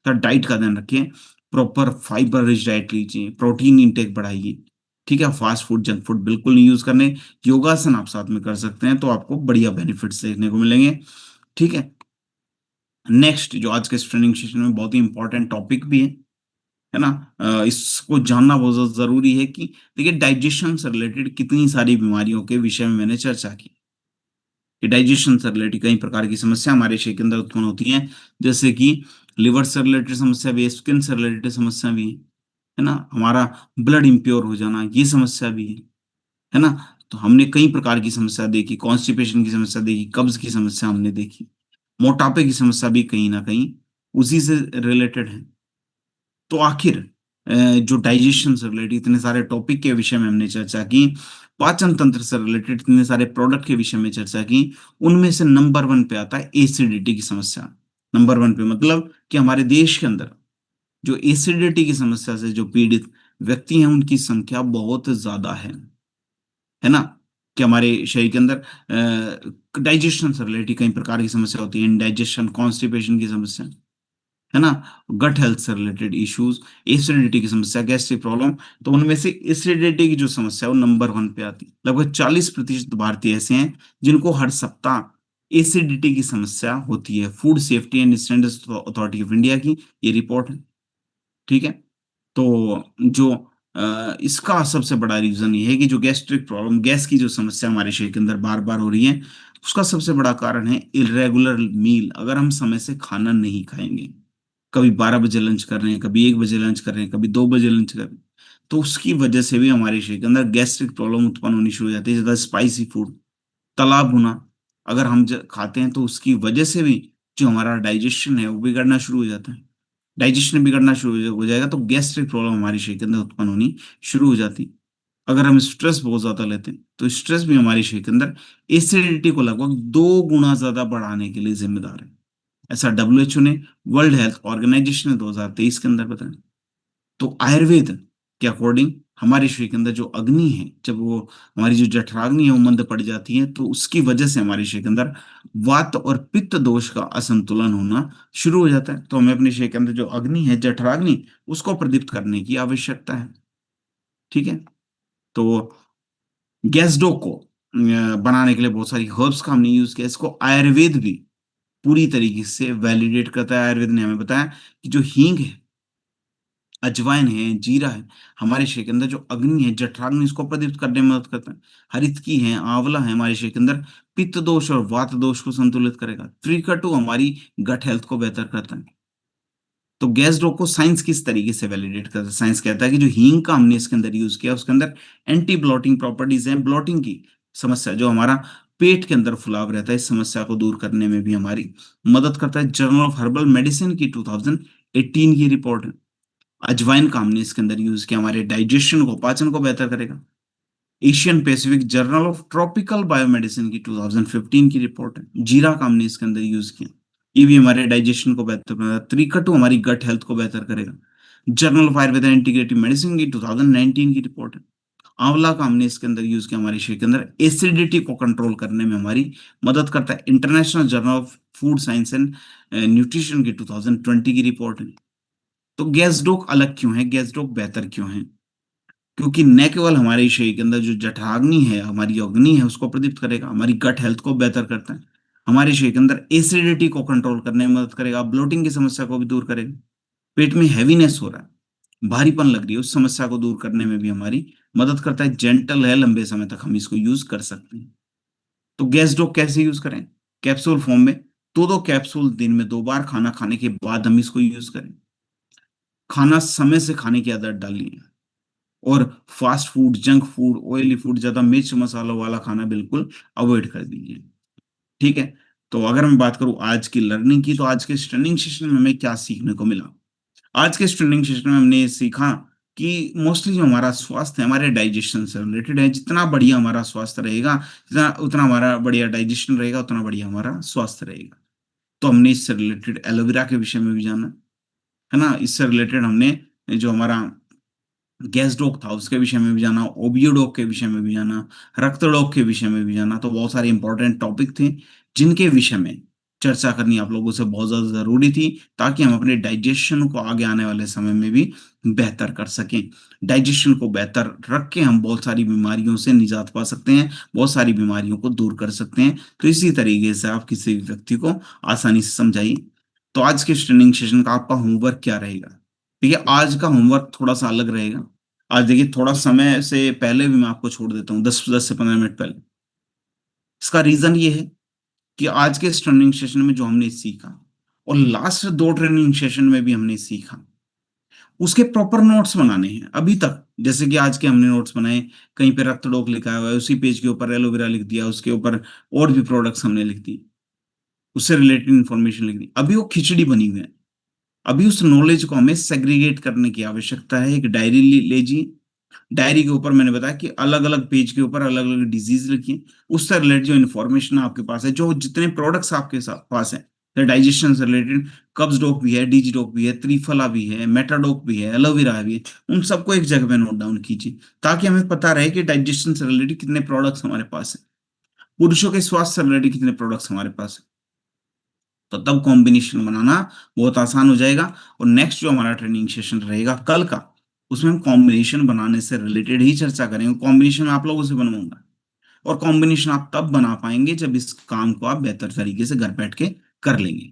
तो डाइट का ध्यान रखें, प्रॉपर फाइबर रिच डाइट लीजिए, प्रोटीन इंटेक बढ़ाइए। ठीक है, फास्ट फूड, जंक फूड बिल्कुल नहीं यूज करने। योगासन आप साथ में कर सकते हैं, तो आपको बढ़िया बेनिफिट्स देखने को मिलेंगे। ठीक है। नेक्स्ट, जो आज के ट्रेनिंग सेशन में बहुत ही इंपॉर्टेंट टॉपिक भी है ना, इसको जानना बहुत ज्यादा जरूरी है कि देखिए, डाइजेशन से रिलेटेड कितनी सारी बीमारियों के विषय में मैंने चर्चा की, कि डाइजेशन से रिलेटेड कई प्रकार की समस्या हमारे शरीर के अंदर उत्पन्न होती हैं, जैसे कि लिवर से रिलेटेड समस्या भी है, स्किन से रिलेटेड समस्या भी है ना, हमारा ब्लड इम्प्योर हो जाना, ये समस्या भी है ना। तो हमने कई प्रकार की समस्या देखी, कॉन्स्टिपेशन की समस्या देखी, कब्ज की समस्या हमने देखी, मोटापे की समस्या भी कहीं ना कहीं उसी से रिलेटेड है। तो आखिर जो डाइजेशन से रिलेटेड इतने सारे टॉपिक के विषय में हमने चर्चा की, पाचन तंत्र से रिलेटेड इतने सारे प्रोडक्ट के विषय में चर्चा की, उनमें से नंबर 1 पे आता है एसिडिटी की समस्या। नंबर 1 पे मतलब कि हमारे देश के अंदर जो एसिडिटी की समस्या से जो पीड़ित व्यक्ति हैं, उनकी संख्या बहुत ज्यादा है ना। कि हमारे शरीर के अंदर डाइजेशन से रिलेटेड कई प्रकार की समस्या होती है, इंडाइजेशन, कॉन्स्टिपेशन की समस्या, है ना, गट हेल्थ से रिलेटेड इश्यूज, एसिडिटी की समस्या, गैस्ट्रिक प्रॉब्लम। तो उनमें से एसिडिटी की जो समस्या है वो नंबर 1 पे आती है। लगभग 40% भारतीय ऐसे हैं जिनको हर सप्ताह एसिडिटी की समस्या होती है। Food safety and standards authority of India की ये रिपोर्ट है। ठीक है। तो जो इसका सबसे बड़ा रीजन ये है कि जो गैस्ट्रिक प्रॉब्लम, गैस की जो समस्या हमारे शरीर के अंदर बार बार हो रही है, उसका सबसे बड़ा कारण है इरेगुलर मील। अगर हम समय से खाना नहीं खाएंगे, कभी 12 बजे लंच कर रहे हैं, कभी 1 बजे लंच कर रहे हैं, कभी 2 बजे लंच कर रहे हैं, तो उसकी वजह से भी हमारे शरीर के अंदर गैस्ट्रिक प्रॉब्लम उत्पन्न होनी शुरू हो जाती है। ज्यादा स्पाइसी फूड, तला भुना अगर हम खाते हैं, तो उसकी वजह से भी जो हमारा डाइजेशन है वो बिगड़ना शुरू हो जाता है। डाइजेशन बिगड़ना शुरू हो जाएगा तो गैस्ट्रिक प्रॉब्लम हमारे शरीर के अंदर उत्पन्न होनी शुरू हो जाती। अगर हम स्ट्रेस बहुत ज्यादा लेते हैं तो स्ट्रेस भी हमारे शरीर के अंदर एसिडिटी को लगभग 2 गुना ज्यादा बढ़ाने के लिए जिम्मेदार है। ऐसा डब्ल्यूएचओ ने, वर्ल्ड हेल्थ ऑर्गेनाइजेशन ने 2023 के अंदर बताया। तो आयुर्वेद के अकॉर्डिंग हमारे शरीर के अंदर जो अग्नि है, जब वो हमारी जो जठराग्नि है वो मंद पड़ जाती है तो उसकी वजह से हमारे शरीर के अंदर वात और पित्त दोष का असंतुलन होना शुरू हो जाता है। तो हमें अपने शरीर के अंदर जो अग्नि है, जठराग्नि, उसको प्रदीप्त करने की आवश्यकता है। ठीक है। तो गैसडो को बनाने के लिए बहुत सारी हर्ब्स का हमने यूज किया। इसको आयुर्वेद भी पूरी तरीके से वैलिडेट करता है। आयुर्वेद ने हमें बताया कि जो हींग है, अजवाइन है, जीरा है, हमारे शरीर के अंदर जो अग्नि है, जठराग्नि, इसको प्रदीप्त करने में मदद करता है। हरितकी है, आंवला है, हमारे शरीर के अंदर पित्त दोष और वात दोष को संतुलित करेगा। त्रिकटु हमारी गट हेल्थ को बेहतर करता है। तो गैस रोग को साइंस किस तरीके से वैलिडेट करता है? साइंस कहता है कि जो हींग का हमने इसके अंदर यूज किया उसके अंदर एंटी ब्लॉटिंग प्रॉपर्टीज हैं। ब्लॉटिंग की समस्या, जो हमारा पेट के अंदर फुलाव रहता है, इस समस्या को दूर करने में भी हमारी मदद करता है। जर्नल ऑफ हर्बल मेडिसिन की 2018 की रिपोर्ट है। अजवाइन का हमने इसके अंदर यूज किया, हमारे डाइजेशन को, पाचन को बेहतर करेगा। Asian Pacific journal of tropical biomedicine की 2015 की रिपोर्ट है। जीरा का हमने इसके अंदर यूज किया, ये भी हमारे डाइजेशन को बेहतर करेगा। त्रिकटु हमारी गट हेल्थ को बेहतर करेगा। Journal of Ayurveda integrative medicine की 2019 की रिपोर्ट है। आंवला का हमने इसके अंदर यूज किया, हमारे शरीर के अंदर एसिडिटी को कंट्रोल करने में हमारी मदद करता है। International journal of food science and nutrition की 2020 की रिपोर्ट है। तो गैस डोक अलग क्यों है, गैस डोक बेहतर क्यों है? क्योंकि न केवल हमारे शरीर के अंदर जो जठराग्नि है, हमारी अग्नि है, उसको प्रदीप्त करेगा, हमारी गट हेल्थ को बेहतर करता है, हमारे शरीर के अंदर एसिडिटी को कंट्रोल करने में मदद करेगा, ब्लोटिंग की समस्या को भी दूर करेगा। पेट में हैवीनेस हो रहा है, भारीपन लग रही है, उस समस्या को दूर करने में भी हमारी मदद करता है। जेंटल है, लंबे समय तक हम इसको यूज कर सकते हैं। तो गैस डॉक कैसे यूज करें? कैप्सूल फॉर्म में, 2-2 कैप्सूल दिन में 2 बार खाना खाने के बाद हम इसको यूज करें। खाना समय से खाने की आदत डालिए। और fast food, junk food, oily food, ज्यादा मिर्च मसालों वाला खाना बिल्कुल अवॉइड कर दीजिए। ठीक है। तो अगर मैं बात करूं आज की लर्निंग की, तो आज के स्टर्निंग सेशन में हमें क्या सीखने को मिला? आज के स्टर्निंग सेशन में हमने सीखा कि मोस्टली जो हमारा स्वास्थ्य है, हमारे डाइजेशन से रिलेटेड है। जितना बढ़िया हमारा स्वास्थ्य रहेगा, जितना उतना हमारा बढ़िया डाइजेशन रहेगा, उतना बढ़िया हमारा स्वास्थ्य रहेगा। तो हमने इससे रिलेटेड एलोवेरा के विषय में भी जाना, है ना। इससे रिलेटेड हमने जो हमारा गैस डॉग था उसके विषय में भी जाना, ओबियो डॉग के विषय में भी जाना, रक्त डॉग के विषय में भी जाना। तो बहुत सारे इंपॉर्टेंट टॉपिक थे जिनके विषय में चर्चा करनी आप लोगों से बहुत ज्यादा जरूरी थी, ताकि हम अपने डाइजेशन को आगे आने वाले समय में भी बेहतर कर सकें। डाइजेशन को बेहतर रख के हम बहुत सारी बीमारियों से निजात पा सकते हैं, बहुत सारी बीमारियों को दूर कर सकते हैं। तो इसी तरीके से आप किसी भी व्यक्ति को आसानी से समझाइए। तो आज के ट्रेनिंग सेशन का आपका होमवर्क क्या रहेगा? ठीक है, आज का होमवर्क थोड़ा सा अलग रहेगा। आज देखिए, थोड़ा समय से पहले भी मैं आपको छोड़ देता हूँ, 10 से 15 मिनट पहले। इसका रीजन ये है कि आज के इस ट्रेनिंग सेशन में जो हमने सीखा, और लास्ट 2 ट्रेनिंग सेशन में भी हमने सीखा, उसके प्रॉपर नोट्स बनाने हैं अभी तक। जैसे कि आज के हमने नोट्स बनाए, कहीं पे रक्त डोक लिखा हुआ है, उसी पेज के ऊपर एलोवेरा लिख दिया, उसके ऊपर और भी प्रोडक्ट्स हमने लिख दी, उससे रिलेटेड इंफॉर्मेशन लिख दी। अभी वो खिचड़ी बनी हुई है। अभी उस नॉलेज को हमें सेग्रीगेट करने की आवश्यकता है। एक डायरी लीजिए, डायरी के ऊपर मैंने बताया कि अलग अलग पेज के ऊपर अलग अलग डिजीज लिखिए, उससे रिलेटेड जो इन्फॉर्मेशन आपके पास है, जो जितने प्रोडक्ट्स आपके पास है डाइजेशन से रिलेटेड, कब्ज डॉक भी है, डीजी डॉक भी है, त्रिफला भी है, मेटाडॉक भी है, एलोवेरा भी है, उन सबको एक जगह पे नोट डाउन कीजिए, ताकि हमें पता रहे कि डाइजेशन से रिलेटेड कितने प्रोडक्ट्स हमारे पास है, पुरुषों के स्वास्थ्य से रिलेटेड कितने प्रोडक्ट्स हमारे पास है। तो तब कॉम्बिनेशन बनाना बहुत आसान हो जाएगा। और नेक्स्ट जो हमारा ट्रेनिंग सेशन रहेगा कल का, उसमें हम कॉम्बिनेशन बनाने से रिलेटेड ही चर्चा करेंगे। कॉम्बिनेशन आप लोगों से बनवाऊंगा, और कॉम्बिनेशन आप तब बना पाएंगे जब इस काम को आप बेहतर तरीके से घर बैठ के कर लेंगे।